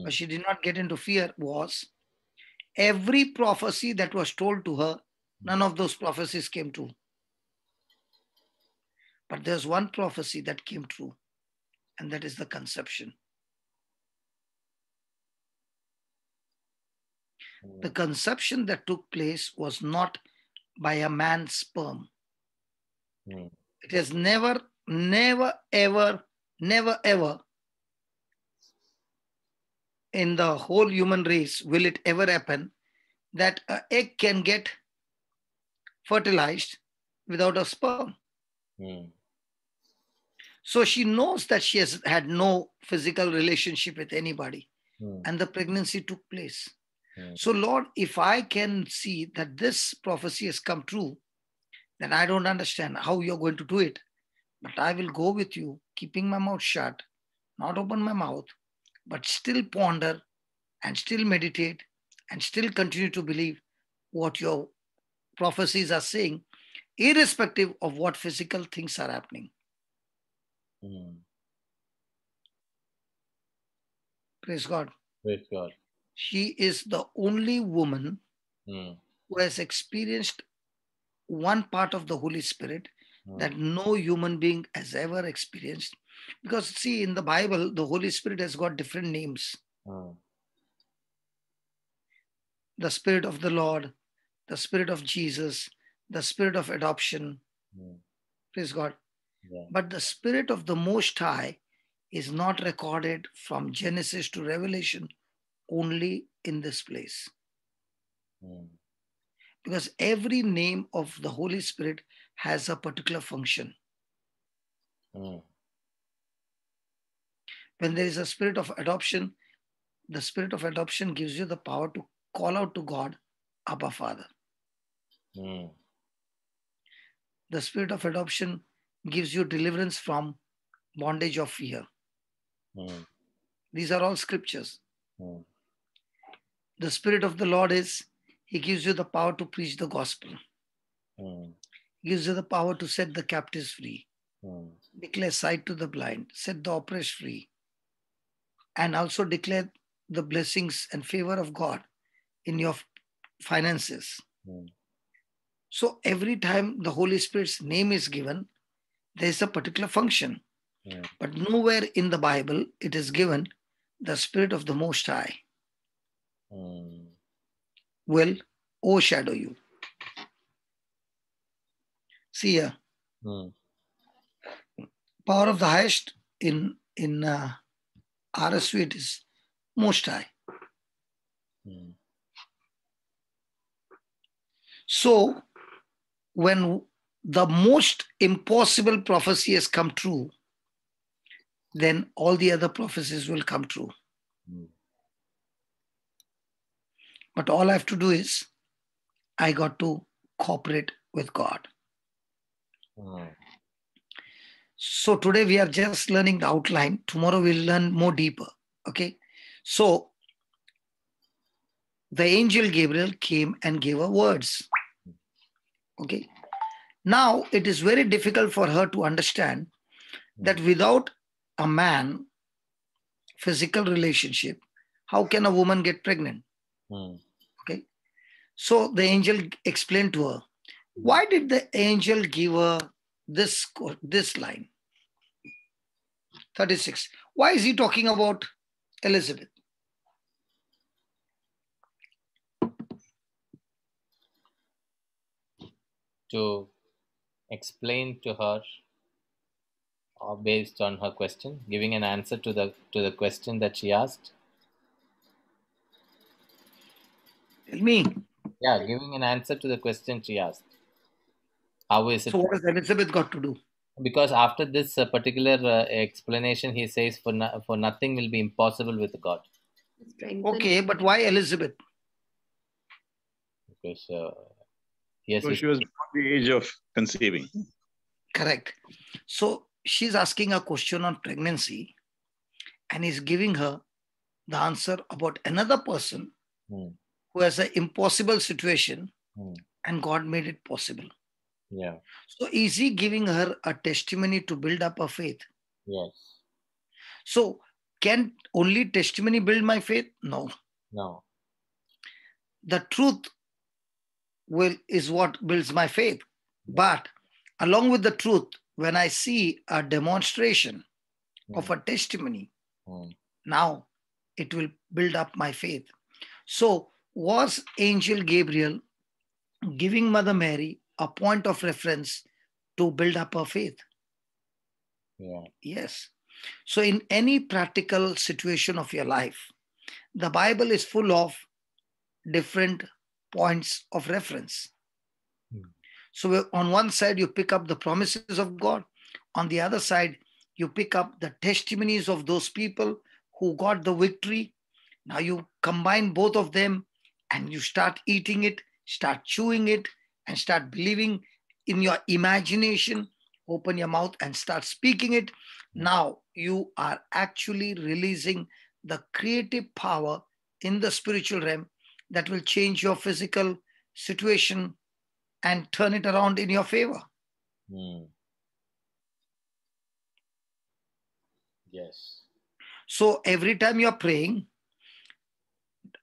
or she did not get into fear was every prophecy that was told to her, none of those prophecies came true. But there's one prophecy that came true, and that is the conception. The conception that took place was not by a man's sperm. It has never, ever in the whole human race will it ever happen that an egg can get fertilized without a sperm. So she knows that she has had no physical relationship with anybody, and the pregnancy took place. So Lord, if I can see that this prophecy has come true, then I don't understand how you're going to do it. But I will go with you, keeping my mouth shut, not open my mouth, but still ponder and still meditate and still continue to believe what your prophecies are saying, irrespective of what physical things are happening. Praise God. Praise God. She is the only woman who has experienced one part of the Holy Spirit that no human being has ever experienced. Because see, in the Bible, the Holy Spirit has got different names. The Spirit of the Lord, the Spirit of Jesus, the Spirit of adoption. Praise God. Yeah. But the Spirit of the Most High is not recorded from Genesis to Revelation, only in this place. Because every name of the Holy Spirit has a particular function. When there is a spirit of adoption, the spirit of adoption gives you the power to call out to God, Abba, Father. The spirit of adoption gives you deliverance from bondage of fear. These are all scriptures. The Spirit of the Lord is, He gives you the power to preach the gospel. He gives you the power to set the captives free. Declare sight to the blind, set the oppressed free, and also declare the blessings and favor of God in your finances. So every time the Holy Spirit's name is given, there is a particular function. But nowhere in the Bible it is given the Spirit of the Most High will overshadow you. See here, power of the highest in RSV, it is Most High. So when the most impossible prophecy has come true, then all the other prophecies will come true. But all I have to do is, I got to cooperate with God. So today we are just learning the outline. Tomorrow we'll learn more deeper. Okay. So the angel Gabriel came and gave her words. Okay. Now it is very difficult for her to understand that without a man, physical relationship, how can a woman get pregnant? Okay. So the angel explained to her. Why did the angel give her this line? 36. Why is he talking about Elizabeth? To explain to her, based on her question, giving an answer to the question that she asked. Tell me. Yeah, giving an answer to the question she asked. How is it? So what has Elizabeth got to do? Because after this particular explanation, he says, for nothing will be impossible with God. Okay, but why Elizabeth? Because yes, so she was beyond the age of conceiving. Correct. So she's asking a question on pregnancy, and he's giving her the answer about another person who has an impossible situation, and God made it possible. Yeah. So is he giving her a testimony to build up her faith? Yes. So can only testimony build my faith? No. No. The truth is what builds my faith. But along with the truth, when I see a demonstration of a testimony, now it will build up my faith. So was Angel Gabriel giving Mother Mary a point of reference to build up her faith? Yeah. Yes. So in any practical situation of your life, the Bible is full of different points of reference. So on one side, you pick up the promises of God. On the other side, you pick up the testimonies of those people who got the victory. Now you combine both of them and you start eating it, start chewing it, and start believing in your imagination. Open your mouth and start speaking it. Now you are actually releasing the creative power in the spiritual realm that will change your physical situation and turn it around in your favor. Yes. So every time you're praying,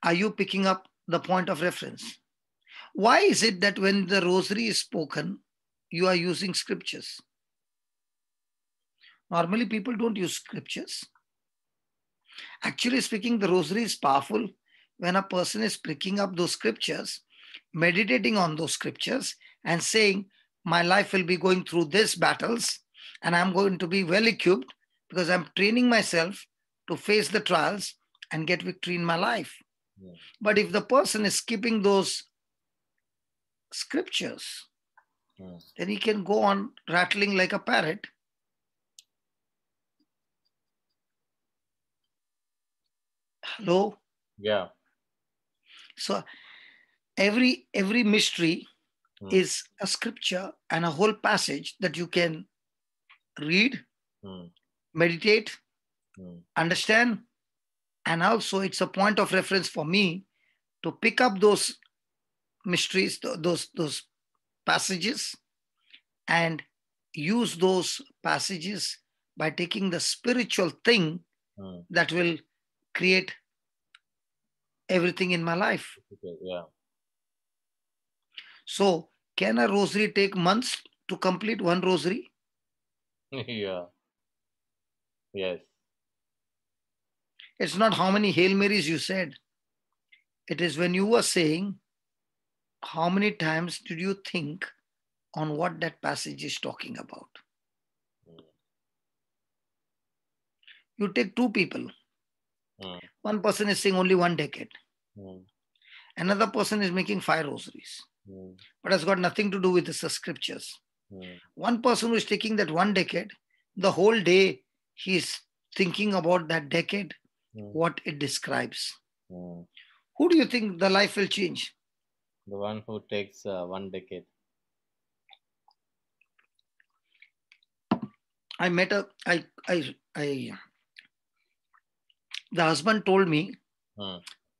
are you picking up the point of reference? Why is it that when the rosary is spoken, you are using scriptures? Normally, people don't use scriptures. Actually speaking, the rosary is powerful when a person is picking up those scriptures, meditating on those scriptures, and saying, my life will be going through these battles, and I'm going to be well equipped because I'm training myself to face the trials and get victory in my life. Yeah. But if the person is skipping those scriptures, then he can go on rattling like a parrot. Hello? Yeah. So every mystery is a scripture and a whole passage that you can read, meditate, understand, and also it's a point of reference for me to pick up those mysteries, those passages, and use those passages by taking the spiritual thing that will create everything in my life. Okay, yeah. So, can a rosary take months to complete one rosary? Yeah. Yes. It's not how many Hail Marys you said. It is when you were saying, how many times did you think on what that passage is talking about? You take two people. One person is saying only 1 decade. Another person is making 5 rosaries. But has got nothing to do with the scriptures. One person who is taking that 1 decade, the whole day he is thinking about that decade, what it describes. Who do you think the life will change? The one who takes 1 decade. I met the husband told me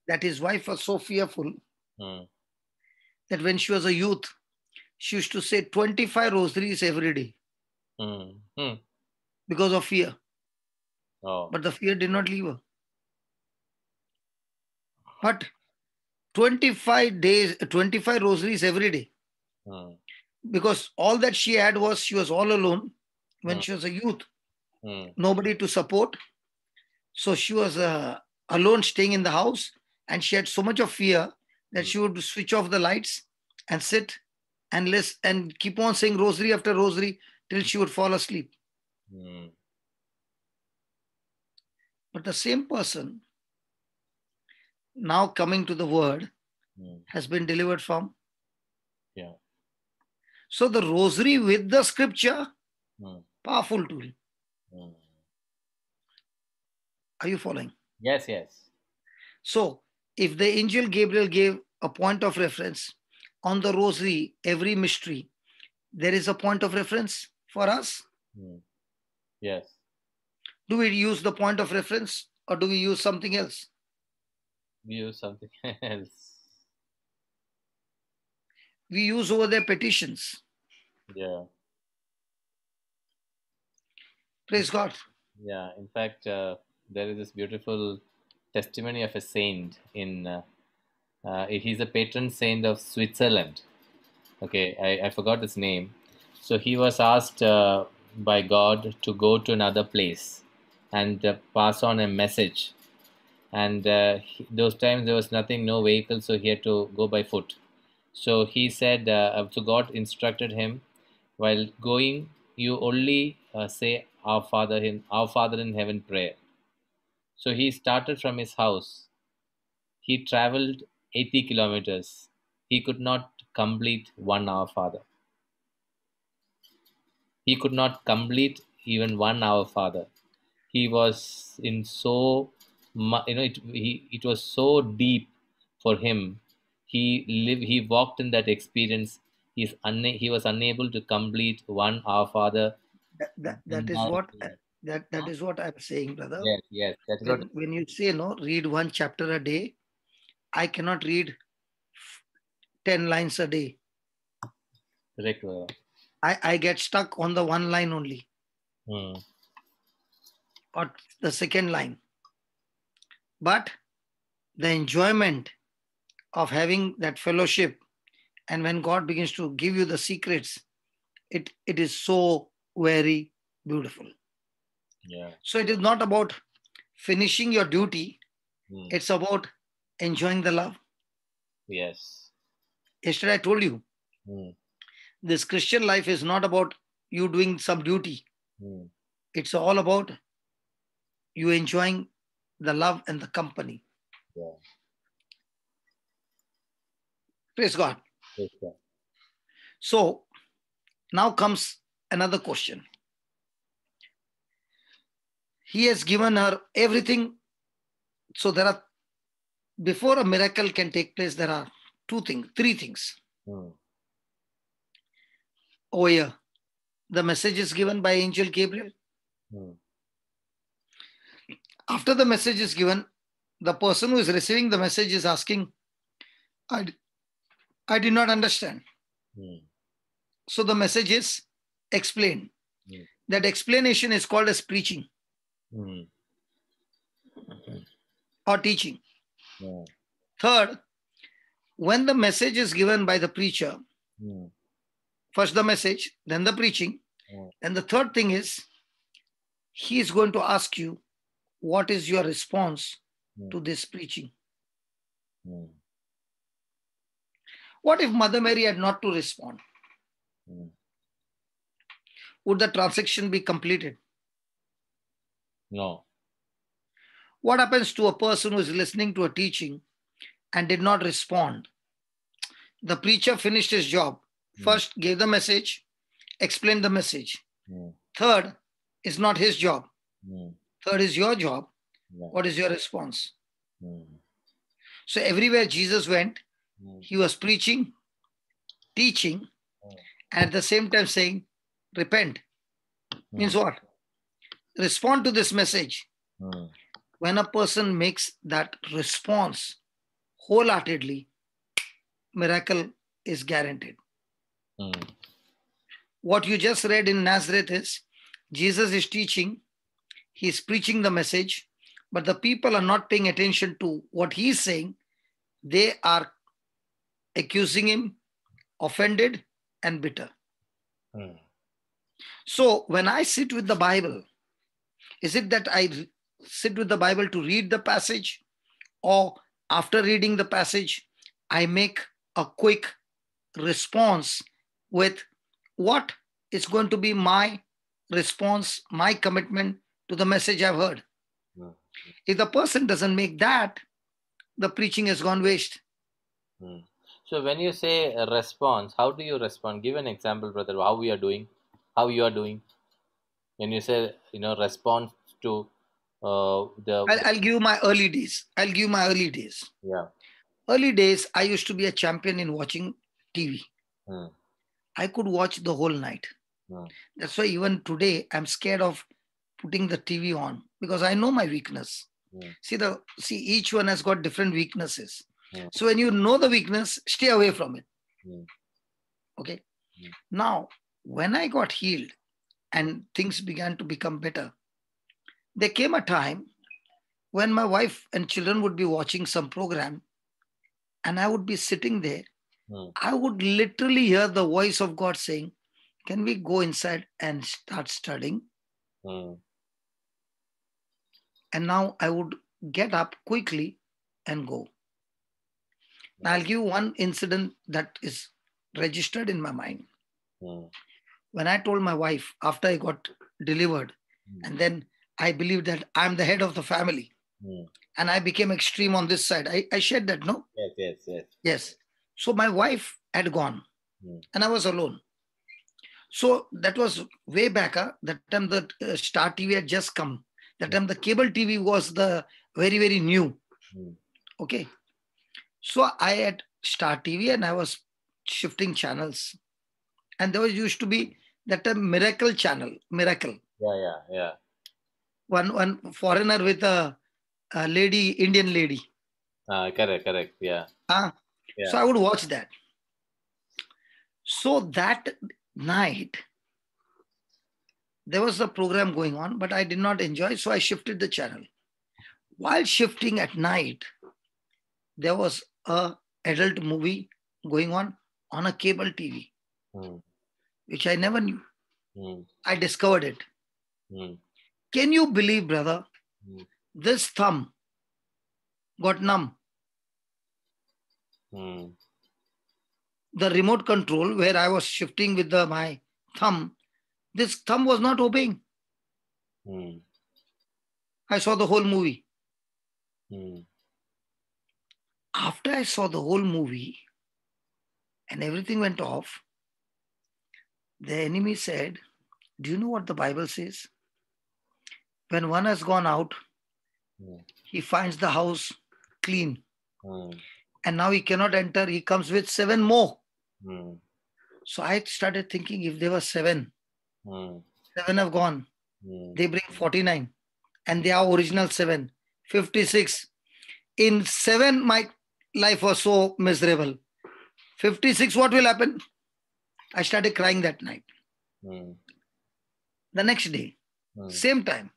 that his wife was so fearful that when she was a youth, she used to say 25 rosaries every day because of fear. Oh. But the fear did not leave her. But 25 rosaries every day. Because all that she had was she was all alone when she was a youth. Nobody to support. So she was alone staying in the house, and she had so much of fear that she would switch off the lights and sit and listen and keep on saying rosary after rosary till she would fall asleep. But the same person now coming to the word has been delivered from. Yeah. So the rosary with the scripture, powerful tool. Are you following? Yes, yes. So if the angel Gabriel gave a point of reference on the rosary, every mystery, there is a point of reference for us. Yes. Do we use the point of reference or do we use something else? We use something else. We use over there petitions. Yeah. Praise God. Yeah. In fact, there is this beautiful testimony of a saint in. He's a patron saint of Switzerland. Okay, I forgot his name. So he was asked by God to go to another place and pass on a message. And those times there was nothing, no vehicle, so he had to go by foot. So he said, so God instructed him, while going, you only say our Father in heaven prayer. So he started from his house. He traveled 80 kilometers. He could not complete one Our Father. He could not complete even 1 Our Father. He was in so, it was so deep for him. He walked in that experience. He was unable to complete 1 Our Father. That is what I'm saying, brother. Yes. That is when you say read 1 chapter a day, I cannot read 10 lines a day. Correct. I get stuck on the 1 line only. Or the 2nd line. But the enjoyment of having that fellowship, and when God begins to give you the secrets, it is so very beautiful. Yeah. So it is not about finishing your duty. It's about enjoying the love. Yes. Yesterday I told you, this Christian life is not about you doing some duty. It's all about you enjoying the love and the company. Yeah. Praise God. Praise God. So now comes another question. He has given her everything. So there are, before a miracle can take place, there are 3 things. Oh yeah, the message is given by angel Gabriel. After the message is given, the person who is receiving the message is asking, I did not understand. So the message is explain. That explanation is called as preaching or teaching. Third, when the message is given by the preacher, first the message, then the preaching, and the third thing is he is going to ask you, what is your response to this preaching? What if Mother Mary had not to respond? Would the transaction be completed? No. What happens to a person who is listening to a teaching and did not respond? The preacher finished his job. First, gave the message, explained the message. Third is not his job. Third is your job. What is your response? So everywhere Jesus went, he was preaching, teaching, and at the same time saying, repent. Means what? Respond to this message. When a person makes that response wholeheartedly, miracle is guaranteed. What you just read in Nazareth is Jesus is teaching, he is preaching the message, but the people are not paying attention to what he is saying. They are accusing him, offended, and bitter. So when I sit with the Bible, is it that I sit with the Bible to read the passage, or after reading the passage, I make a quick response with what is going to be my response, my commitment to the message I've heard? If the person doesn't make that, the preaching has gone waste. So when you say a response, how do you respond? Give an example, brother, how we are doing, how you are doing. When you say, response to I'll give you my early days. Yeah. Early days, I used to be a champion in watching TV. I could watch the whole night. That's why even today, I'm scared of putting the TV on because I know my weakness. See, each one has got different weaknesses. So when you know the weakness, stay away from it. Okay. Now, when I got healed and things began to become better, there came a time when my wife and children would be watching some program and I would be sitting there. I would literally hear the voice of God saying, can we go inside and start studying? And now I would get up quickly and go. Now I'll give you one incident that is registered in my mind. When I told my wife after I got delivered, and then I believed that I'm the head of the family, and I became extreme on this side. I shared that, no? Yes. So my wife had gone, and I was alone. So that was way back. That time the Star TV had just come. That time the cable TV was the very, very new. Okay. So I had Star TV and I was shifting channels. And there was used to be that a Miracle channel. Miracle. Yeah. One foreigner with a lady, Indian lady. Correct. Yeah. So I would watch that. So that night, there was a program going on, but I did not enjoy. So I shifted the channel. While shifting at night, there was a adult movie going on a cable TV, which I never knew. I discovered it. Can you believe, brother, this thumb got numb? The remote control where I was shifting with my thumb, this thumb was not obeying. I saw the whole movie. After I saw the whole movie and everything went off, the enemy said, do you know what the Bible says? When one has gone out, he finds the house clean. And now he cannot enter. He comes with 7 more. So I started thinking, if there were 7, 7 have gone. They bring 49. And they are original 7, 56. In 7, my life was so miserable. 56, what will happen? I started crying that night. The next day, same time,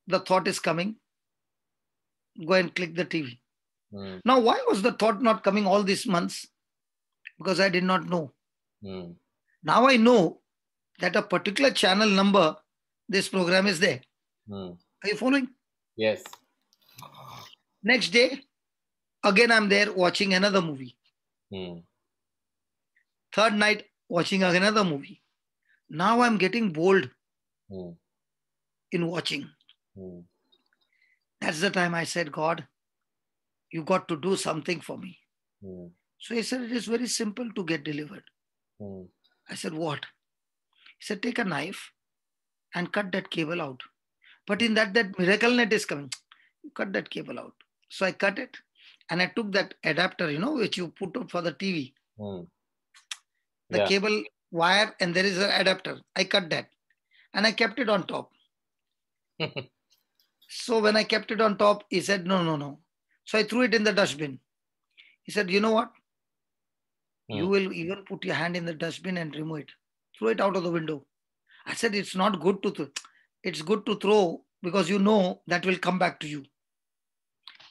the thought is coming. Go and click the TV. Now, why was the thought not coming all these months? Because I did not know. Now I know that a particular channel number, this program is there. Are you following? Yes. Next day, again I'm there watching another movie. Third night, watching another movie. Now I'm getting bold in watching. That's the time I said, God, you got to do something for me. So he said, it is very simple to get delivered. I said, what? He said, take a knife and cut that cable out. But in that miracle net is coming. You cut that cable out. So I cut it and I took that adapter, which you put out for the TV. The cable wire, and there is an adapter. I cut that and I kept it on top. So when I kept it on top, he said, no. So I threw it in the dustbin. He said, you know what? You will even put your hand in the dustbin and remove it. Throw it out of the window. I said, it's not good to throw. It's good to throw because you know that will come back to you.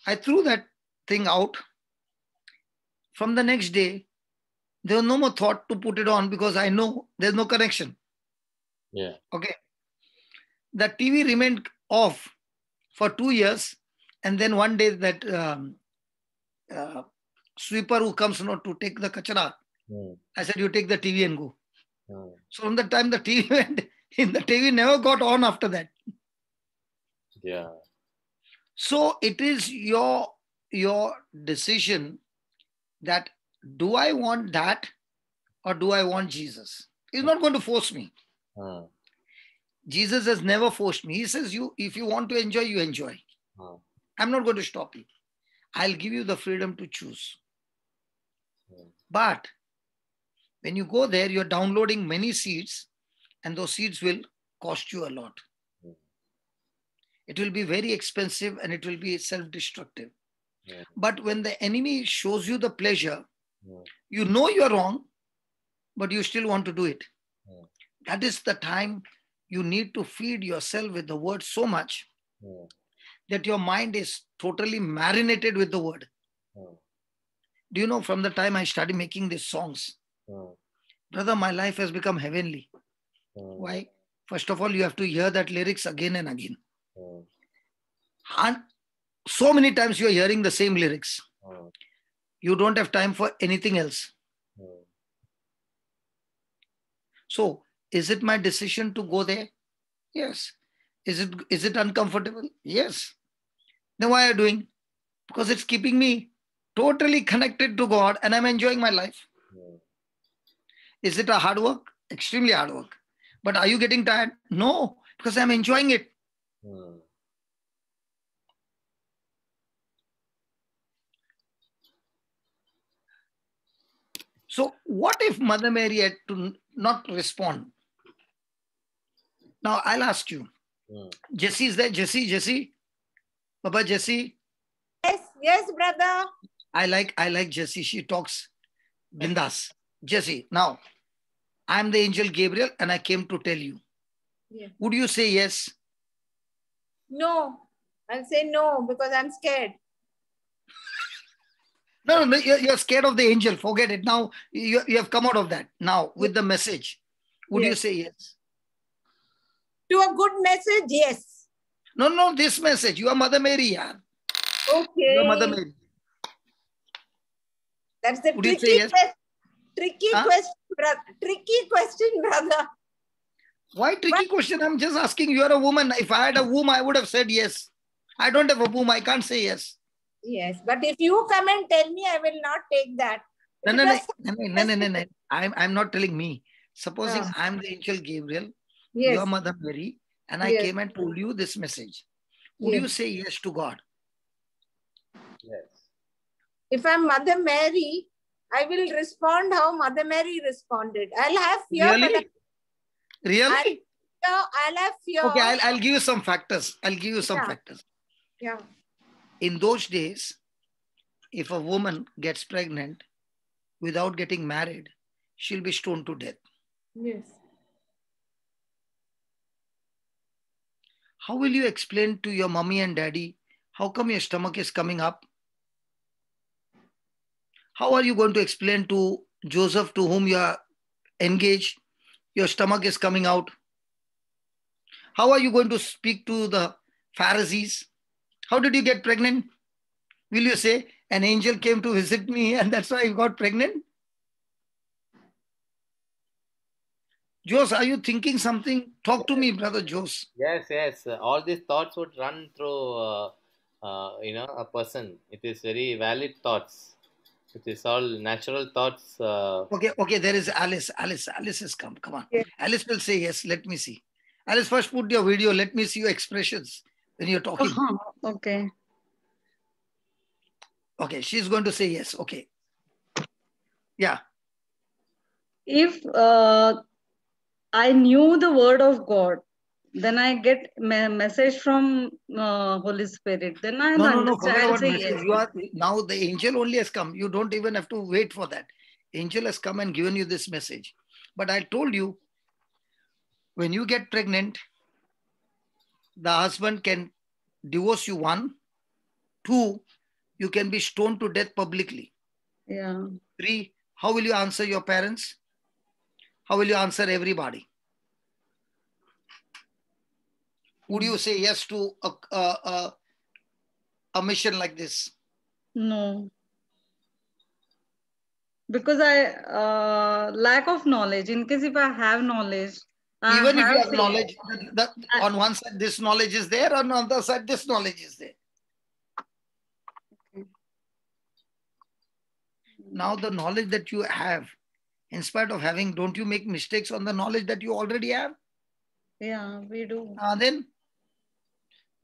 I threw that thing out. From the next day, there was no more thought to put it on because I know there's no connection. Yeah. Okay. The TV remained off for 2 years. And then one day that sweeper who comes to take the kachara, I said, you take the TV and go. So from the time the TV went, the TV never got on after that. Yeah. So it is your decision that do I want that or do I want Jesus? He's not going to force me. Jesus has never forced me. He says, if you want to enjoy, you enjoy. I'm not going to stop you. I'll give you the freedom to choose. But when you go there, you're downloading many seeds and those seeds will cost you a lot. It will be very expensive and it will be self-destructive. But when the enemy shows you the pleasure, you know you're wrong, but you still want to do it. That is the time you need to feed yourself with the word so much that your mind is totally marinated with the word. Do you know, from the time I started making these songs, brother, my life has become heavenly. Why? First of all, you have to hear that lyrics again and again. And so many times you are hearing the same lyrics. You don't have time for anything else. So, is it my decision to go there? Yes. Is it uncomfortable? Yes. Then why are you doing? Because it's keeping me totally connected to God and I'm enjoying my life. Is it a hard work? Extremely hard work. But are you getting tired? No, because I'm enjoying it. So what if Mother Mary had to not respond? Now I'll ask you. Jesse is there? Jesse? Baba Jesse? Yes, brother. I like Jesse. She talks bindas. Jesse, now I'm the angel Gabriel and I came to tell you. Yeah. Would you say yes? No. I'll say no because I'm scared. No, you're scared of the angel. Forget it. Now you have come out of that. Now with the message, would you say yes? To a good message, yes. No, this message. You are Mother Mary, yaar. Okay. You are Mother Mary. That's the would you say yes? Tricky question, brother. Why tricky question? I'm just asking. You are a woman. If I had a womb, I would have said yes. I don't have a womb. I can't say yes. Yes, but if you come and tell me, I will not take that. No. I'm not telling me. Supposing I'm the angel Gabriel, you are Mother Mary, and I came and told you this message. Would you say yes to God? Yes. If I'm Mother Mary, I will respond how Mother Mary responded. I'll have fear. Really? I'll have fear. Okay, I'll give you some factors. Factors. Yeah. In those days, if a woman gets pregnant without getting married, she'll be stoned to death. Yes. How will you explain to your mommy and daddy, how come your stomach is coming up? How are you going to explain to Joseph, to whom you are engaged, your stomach is coming out? How are you going to speak to the Pharisees? How did you get pregnant? Will you say, an angel came to visit me and that's why I got pregnant? Jose, are you thinking something? Talk to me, brother Jose. Yes, yes. All these thoughts would run through, a person. It is very valid thoughts. It is all natural thoughts. Okay. There is Alice. Alice has come. Come on. Yes. Alice will say yes. Let me see. Alice, first put your video. Let me see your expressions when you're talking. Okay. Okay, she's going to say yes. Okay. Yeah. If I knew the word of God, then I get message from Holy Spirit. Then I No. Forget about say message. yes. Now the angel only has come. You don't even have to wait for that. Angel has come and given you this message. But I told you, when you get pregnant, the husband can divorce you, 1. 2, you can be stoned to death publicly. Yeah. 3, how will you answer your parents? How will you answer everybody? Would you say yes to a mission like this? No. Because I lack of knowledge. In case if I have knowledge, even if you have knowledge, on one side this knowledge is there, on the other side this knowledge is there. Okay. Now the knowledge that you have, in spite of having, don't you make mistakes on the knowledge that you already have? Yeah, we do. Then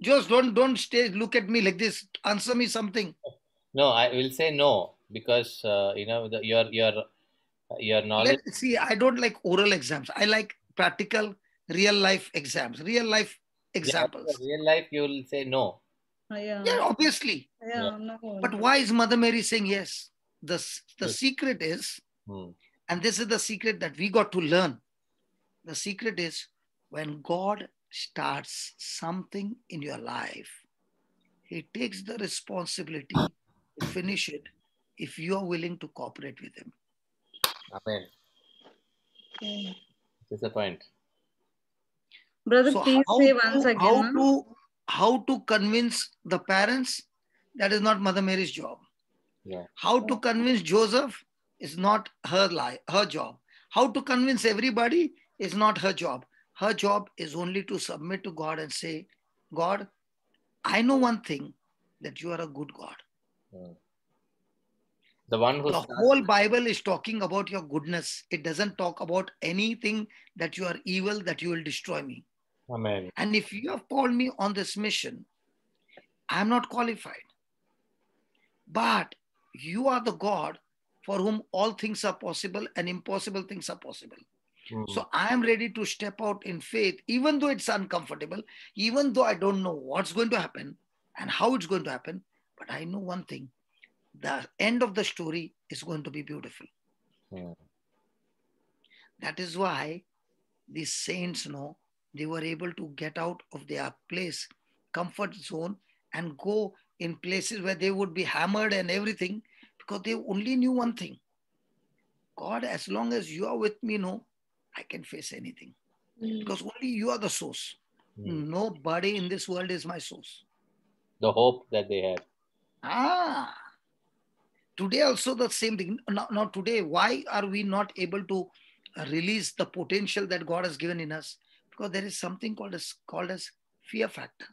just don't stay, look at me like this. Answer me something. No, I will say no, because your knowledge. See, I don't like oral exams. I like practical, real life exams, real life examples. Yeah, real life, you will say no. Yeah, obviously. Yeah, no. But why is Mother Mary saying yes? The secret is, and this is the secret that we got to learn. The secret is, when God starts something in your life, He takes the responsibility to finish it if you are willing to cooperate with Him. Amen. Okay. That's the point. Brother, so please say once again. How to convince the parents? That is not Mother Mary's job. Yeah. How to convince Joseph is not her job. How to convince everybody is not her job. Her job is only to submit to God and say, God, I know one thing, that you are a good God. The whole Bible is talking about your goodness. It doesn't talk about anything that you are evil, that you will destroy me. Amen. And if you have called me on this mission, I am not qualified. But you are the God for whom all things are possible and impossible things are possible. So I am ready to step out in faith, even though it's uncomfortable, even though I don't know what's going to happen and how it's going to happen. But I know one thing, the end of the story is going to be beautiful. That is why these saints know they were able to get out of their place, comfort zone, and go in places where they would be hammered and everything, because they only knew one thing. God, as long as you are with me, I can face anything. Because only you are the source. Nobody in this world is my source. The hope that they had. Today also the same thing. Now today, why are we not able to release the potential that God has given in us? Because there is something called as fear factor.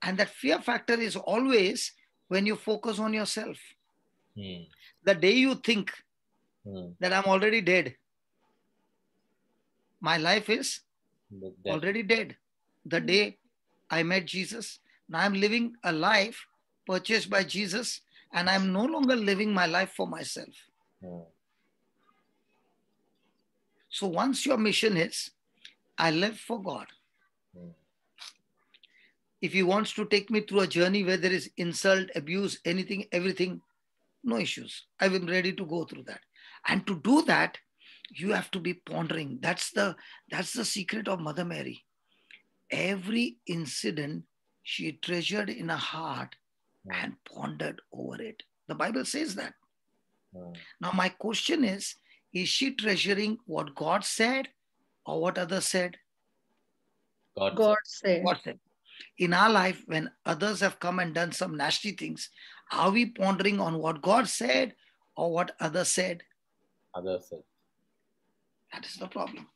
And that fear factor is always when you focus on yourself. The day you think that I'm already dead, my life is already dead. The day I met Jesus, now I'm living a life purchased by Jesus, and I'm no longer living my life for myself. So once your mission is, I live for God. if he wants to take me through a journey where there is insult, abuse, anything, everything, no issues. I am ready to go through that. And to do that, you have to be pondering. That's the secret of Mother Mary. Every incident she treasured in her heart and pondered over it. The Bible says that. Now my question is she treasuring what God said or what others said? God said. God said. In our life, when others have come and done some nasty things, are we pondering on what God said or what others said? Others said. That is the problem.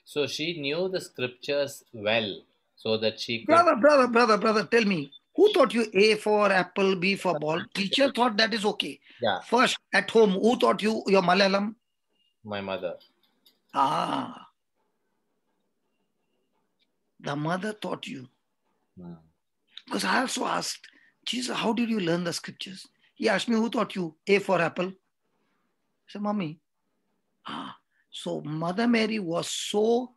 So she knew the scriptures well, so that she could... Brother, tell me, who taught you A for apple, B for ball? Teacher thought that is okay. Yeah. First, at home, who taught you your Malayalam? My mother. The mother taught you. Because I also asked, Jesus, how did you learn the scriptures? He asked me, who taught you A for apple? I said, Mommy. So Mother Mary was so,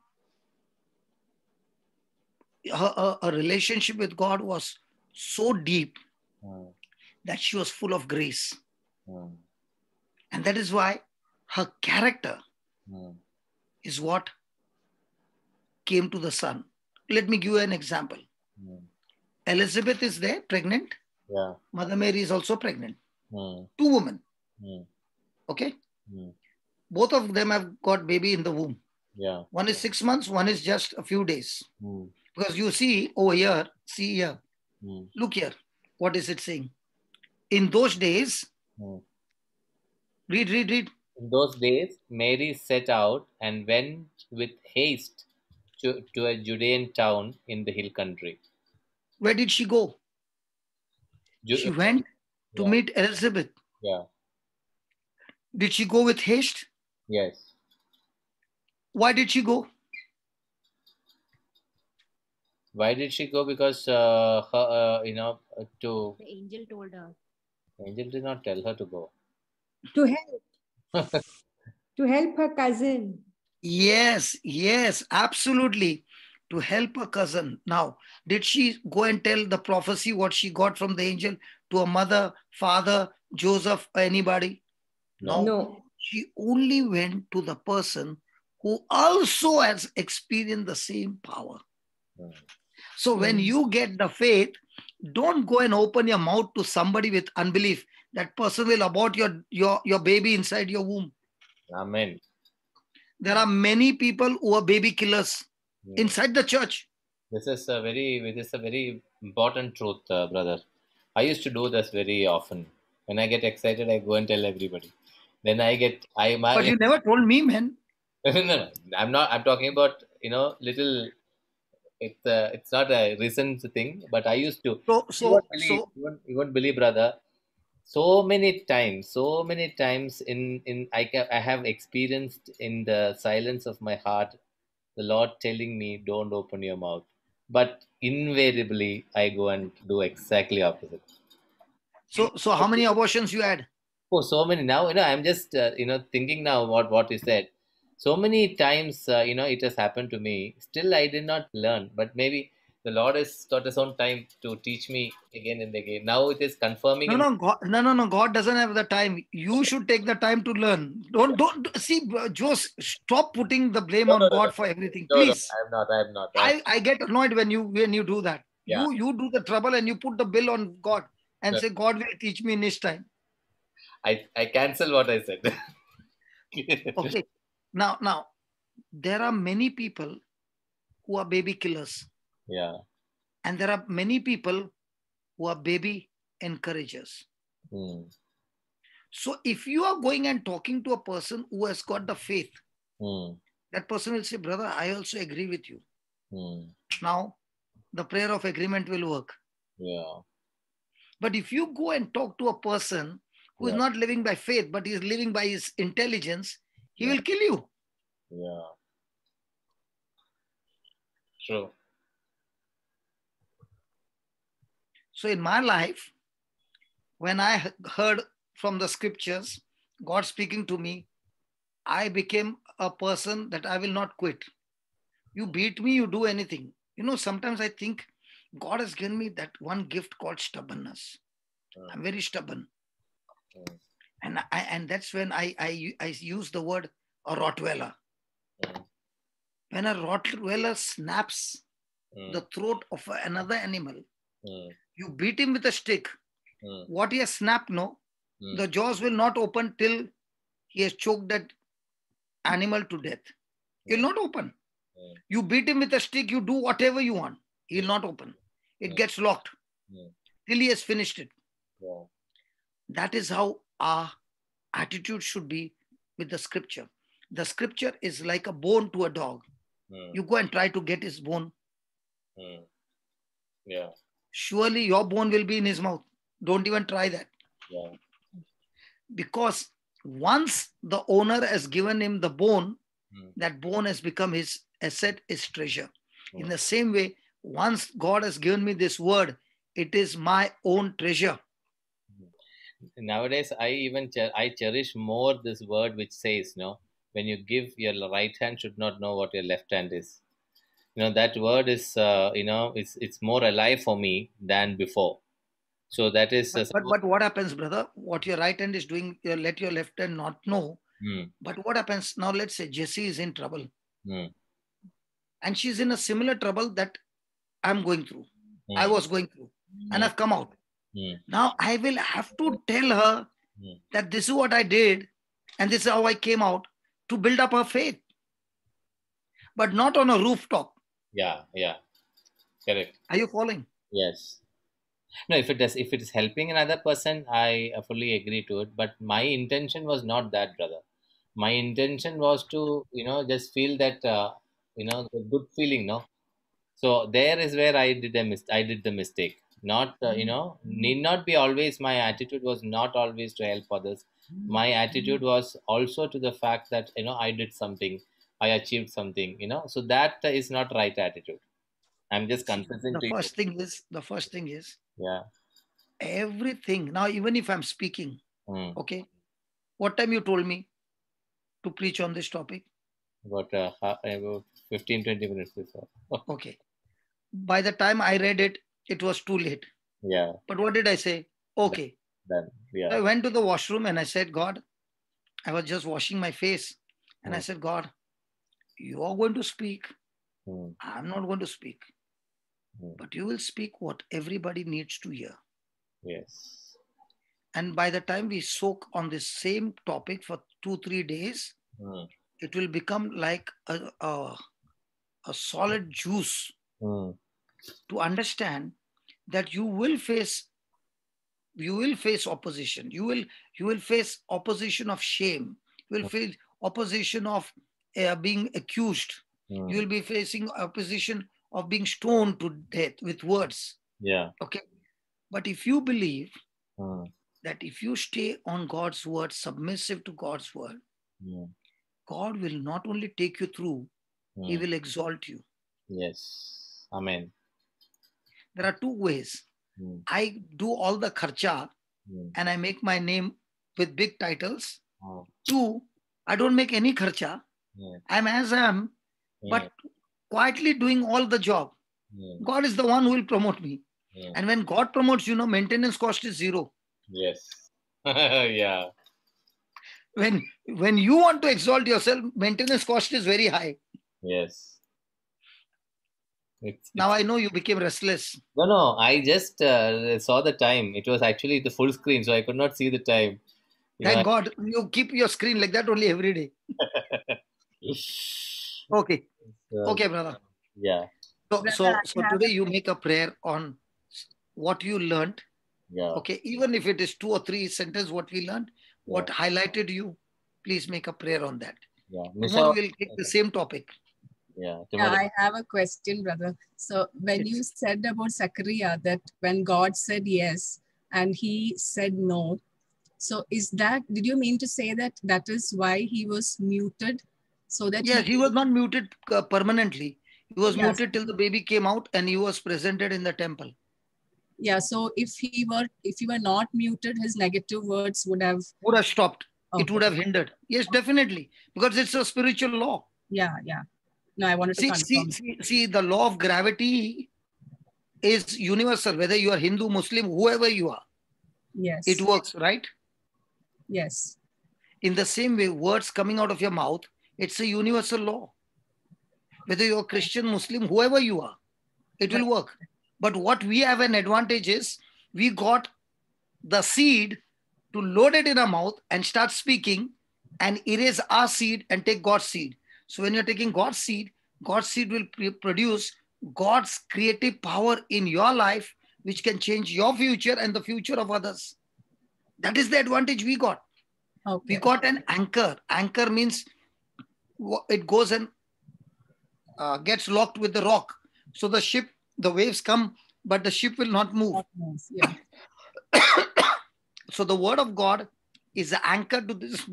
her relationship with God was so deep that she was full of grace. And that is why her character is what came to the Son. Let me give you an example. Elizabeth is there, pregnant. Yeah. Mother Mary is also pregnant. 2 women. Okay? Both of them have got baby in the womb. Yeah. One is 6 months, one is just a few days. Because you see over here, see here. Look here. What is it saying? In those days, read. In those days, Mary set out and went with haste to a Judean town in the hill country. Where did she go? She went to meet Elizabeth. Yeah. Did she go with haste? Yes. Why did she go? Why did she go? Because the angel told her. The angel did not tell her to go. To help. To help her cousin. Yes, absolutely. To help her cousin. Now, did she go and tell the prophecy what she got from the angel to her mother, father, Joseph, or anybody? No. She only went to the person who also has experienced the same power. So when you get the faith, don't go and open your mouth to somebody with unbelief. That person will abort your baby inside your womb. Amen. There are many people who are baby killers inside the church. This is a very important truth, brother. I used to do this very often. When I get excited, I go and tell everybody. Then But you never told me, man. No, I'm not. I'm talking about little. It's not a recent thing, but I used to. You won't believe, brother. So many times I have experienced in the silence of my heart, the Lord telling me, "Don't open your mouth." But invariably, I go and do exactly opposite. So how many abortions you had? Oh, so many. Now I'm just thinking now what you said. So many times it has happened to me. Still, I did not learn. But maybe the Lord has got his own time to teach me again and again. Now it is confirming. No. God doesn't have the time. You should take the time to learn. Don't see, Jose. Stop putting the blame on God for everything, please. No, I am not. I get annoyed when you do that. Yeah. You do the trouble and you put the bill on God and say God will teach me in His time. I cancel what I said. Okay. Now, there are many people who are baby killers. Yeah. And there are many people who are baby encouragers. So if you are going and talking to a person who has got the faith, that person will say, brother, I also agree with you. Now, the prayer of agreement will work. Yeah. But if you go and talk to a person who is not living by faith, but is living by his intelligence, he will kill you. Yeah. True. So in my life, when I heard from the scriptures, God speaking to me, I became a person that I will not quit. You beat me, you do anything. Sometimes I think God has given me that one gift called stubbornness. I'm very stubborn. And that's when I use the word a Rottweiler. When a Rottweiler snaps the throat of another animal, you beat him with a stick. What he has snapped, the jaws will not open till he has choked that animal to death. He will not open. You beat him with a stick, you do whatever you want. He will not open. It gets locked till he has finished it. That is how our attitude should be with the scripture. The scripture is like a bone to a dog. You go and try to get his bone. Surely your bone will be in his mouth. Don't even try that. Because once the owner has given him the bone, that bone has become his asset, his treasure. In the same way, once God has given me this word, it is my own treasure. Nowadays, I cherish more this word which says, when you give, your right hand should not know what your left hand is. That word is, it's more alive for me than before. So that is. But what happens, brother? What your right hand is doing, you let your left hand not know. But what happens now? Let's say Jessie is in trouble, and she's in a similar trouble that I'm going through. I was going through, and I've come out. Now I will have to tell her that this is what I did, and this is how I came out, to build up her faith, but not on a rooftop. Yeah, correct. Are you following? Yes. No, if it is helping another person, I fully agree to it. But my intention was not that, brother. My intention was to, just feel that, the good feeling, So there is where I did the mistake. Not, need not be always. My attitude was not always to help others. My attitude was also to the fact that, I did something, I achieved something, So that is not right attitude. I'm just confessing to you. The first thing is, everything. Now, even if I'm speaking, okay, what time you told me to preach on this topic? About 15-20 minutes before. Okay. By the time I read it, it was too late. Yeah. But what did I say? Okay. Then, I went to the washroom and I said, God, I was just washing my face. And I said, God, you are going to speak. I'm not going to speak. But you will speak what everybody needs to hear. Yes. And by the time we soak on this same topic for 2-3 days, it will become like a solid juice to understand that you will face opposition. You will face opposition of shame. You will face opposition of being accused. You will be facing opposition of being stoned to death with words. Yeah. Okay. But if you believe that if you stay on God's word, submissive to God's word, God will not only take you through, He will exalt you. Yes. Amen. There are two ways. I do all the kharcha and I make my name with big titles. Two, I don't make any kharcha. I'm as I am, but quietly doing all the job. God is the one who will promote me. And when God promotes, maintenance cost is zero. Yes. Yeah. When you want to exalt yourself, maintenance cost is very high. Yes. Now I know you became restless. No. I just saw the time. It was actually the full screen, so I could not see the time. Thank God you keep your screen like that only every day. Okay. Okay, brother. Yeah. So today you make a prayer on what you learned. Yeah. Okay. Even if it is 2 or 3 sentences, what we learned, what highlighted you, please make a prayer on that. Yeah. Tomorrow we'll take the same topic. Yeah. I have a question, brother. So when you said about Zachariah that when God said yes and he said no, so did you mean to say that is why he was muted? So that he was not muted permanently. He was muted till the baby came out and he was presented in the temple. Yeah. So if he were not muted, his negative words would have stopped. it would have hindered. Yes, definitely. Because it's a spiritual law. Yeah. No, I wanted to confirm. See, the law of gravity is universal, whether you are Hindu, Muslim, whoever you are. Yes. It works, right? Yes. In the same way, words coming out of your mouth, it's a universal law. Whether you're Christian, Muslim, whoever you are, it will work. But what we have an advantage is we got the seed to load it in our mouth and start speaking and erase our seed and take God's seed. So when you're taking God's seed will produce God's creative power in your life, which can change your future and the future of others. That is the advantage we got. Okay. We got an anchor. Anchor means it goes and gets locked with the rock. So the ship, the waves come, but the ship will not move. Yeah. So the word of God is the anchor to this.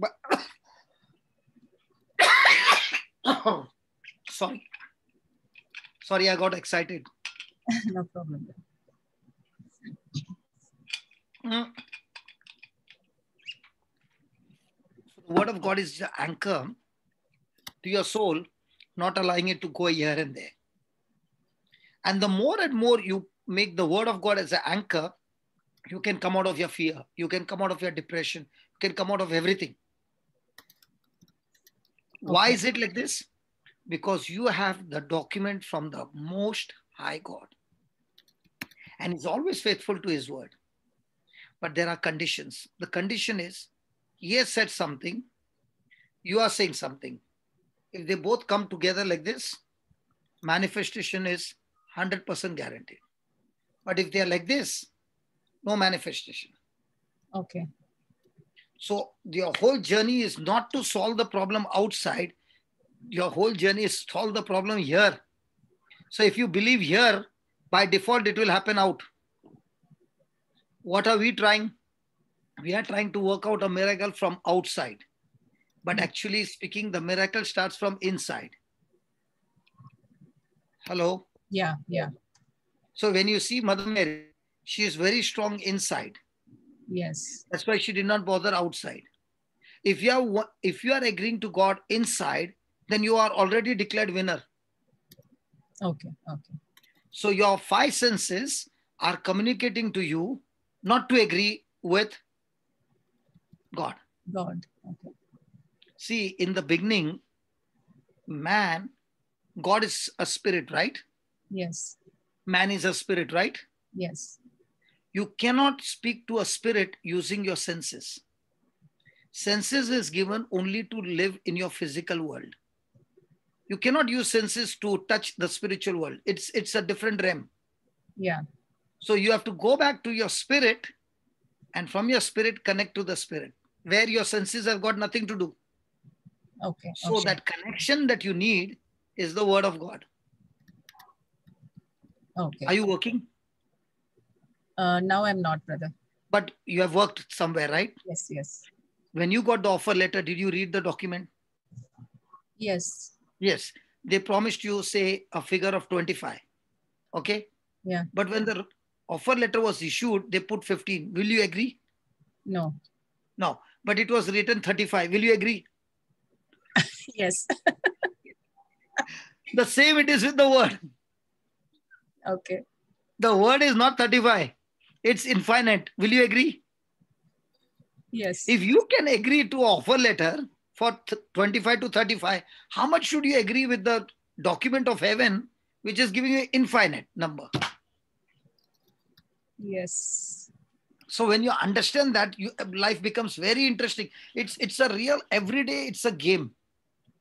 Sorry, I got excited. No problem. The word of God is the anchor to your soul, not allowing it to go here and there. And the more and more you make the word of God as an anchor, you can come out of your fear. You can come out of your depression. You can come out of everything. Okay. Why is it like this? Because you have the document from the Most High God. And He's always faithful to His word. But there are conditions. The condition is, He has said something, you are saying something. If they both come together like this, manifestation is 100% guaranteed. But if they are like this, no manifestation. Okay. So your whole journey is not to solve the problem outside. Your whole journey is to solve the problem here. So if you believe here, by default, it will happen out. What are we trying? We are trying to work out a miracle from outside. But actually speaking, the miracle starts from inside. Hello? Yeah. So when you see Mother Mary, she is very strong inside. Yes. That's why she did not bother outside. If you are agreeing to God inside, then you are already declared winner. Okay. So your five senses are communicating to you not to agree with God. Okay. See, in the beginning, God is a spirit, right? Yes. Man is a spirit, right? Yes. You cannot speak to a spirit using your senses. Senses is given only to live in your physical world. You cannot use senses to touch the spiritual world. It's a different realm. Yeah. So you have to go back to your spirit and from your spirit connect to the spirit where your senses have got nothing to do. Okay. So that connection that you need is the word of God. Okay. Are you working? Now I'm not, brother. But you have worked somewhere, right? Yes. When you got the offer letter, did you read the document? Yes. Yes. They promised you, say, a figure of 25. Okay? Yeah. But when the offer letter was issued, they put 15. Will you agree? No. But it was written 35. Will you agree? Yes. The same it is with the word. Okay. The word is not 35. It's infinite. Will you agree? Yes. If you can agree to offer letter for 25 to 35, how much should you agree with the document of heaven, which is giving you an infinite number? Yes. So when you understand that, life becomes very interesting. It's a real, every day it's a game.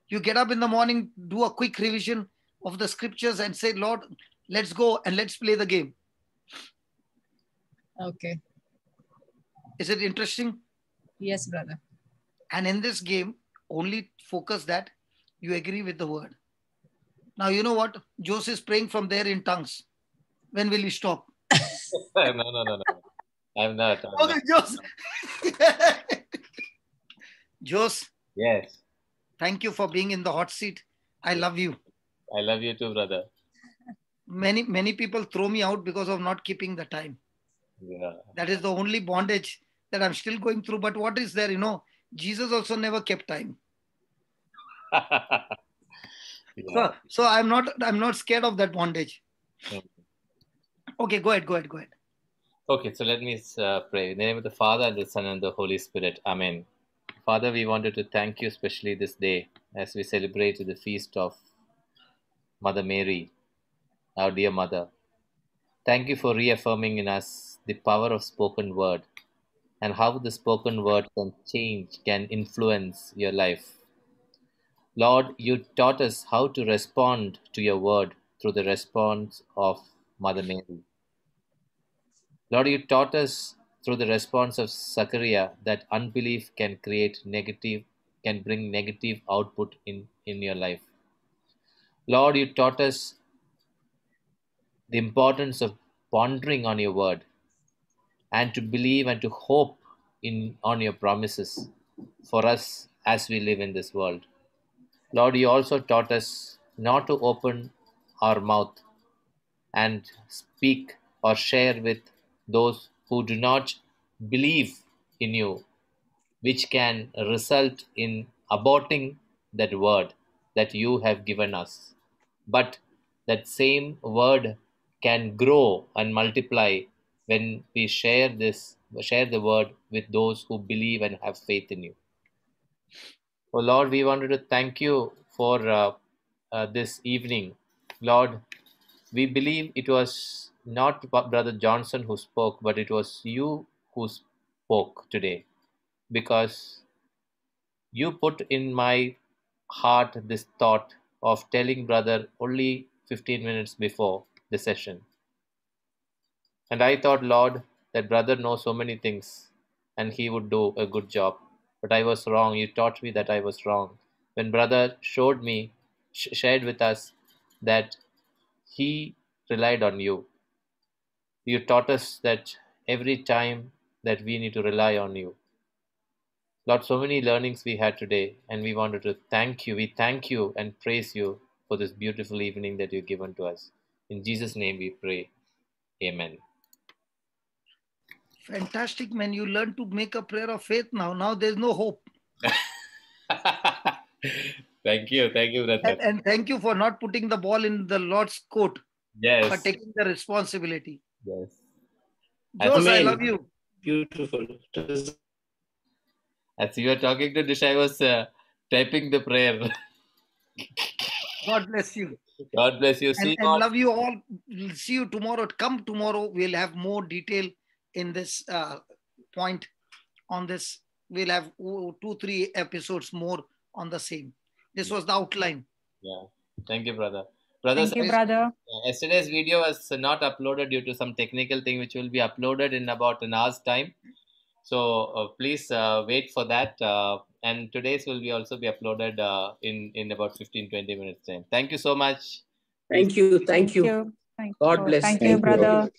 You get up in the morning, do a quick revision of the scriptures and say, Lord, let's go and let's play the game. Okay. Is it interesting? Yes, brother. And in this game, only focus that you agree with the word. Now, you know what? Jose is praying from there in tongues. When will you stop? No. I'm not. Okay, Jose. Jose. Yes. Thank you for being in the hot seat. I love you. I love you too, brother. Many people throw me out because of not keeping the time. Yeah. That is the only bondage that I'm still going through. But what is there, Jesus also never kept time. Yeah. So I'm not scared of that bondage. Okay, go ahead. Okay, so let me pray. In the name of the Father, and the Son, and the Holy Spirit. Amen. Father, we wanted to thank you especially this day as we celebrate the feast of Mother Mary, our dear Mother. Thank you for reaffirming in us the power of spoken word and how the spoken word can change, can influence your life. Lord, you taught us how to respond to your word through the response of Mother Mary. Lord, you taught us through the response of Zachariah that unbelief can bring negative output in your life. Lord, you taught us the importance of pondering on your word and to believe and to hope on your promises for us as we live in this world. Lord, you also taught us not to open our mouth and speak or share with those who do not believe in you, which can result in aborting that word that you have given us. But that same word can grow and multiply when we share the word with those who believe and have faith in you. Oh Lord, we wanted to thank you for this evening. Lord, we believe it was not Brother Johnson who spoke, but it was you who spoke today, because you put in my heart this thought of telling Brother only 15 minutes before the session. And I thought, Lord, that Brother knows so many things and he would do a good job. But I was wrong. You taught me that I was wrong. When Brother showed me, shared with us that he relied on you, you taught us that every time that we need to rely on you. Lord, so many learnings we had today, and we wanted to thank you. We thank you and praise you for this beautiful evening that you've given to us. In Jesus' name we pray. Amen. Fantastic, man. You learn to make a prayer of faith now. Now there's no hope. Thank you, brother. And thank you for not putting the ball in the Lord's court. Yes. For taking the responsibility. Yes. Jose, I love you. Beautiful. As you were talking to Dish, I was typing the prayer. God bless you. God bless you. And love you all. We'll see you tomorrow. Come tomorrow. We'll have more detail in this point on this. We'll have 2-3 episodes more on the same. This was the outline. Yeah. Thank you, brother. Thank you, brother. Yesterday's video was not uploaded due to some technical thing, which will be uploaded in about an hour's time. So please wait for that. And today's will be also be uploaded in about 15-20 minutes time. Thank you so much. Thank you. Thank you. God bless. Thank you, brother.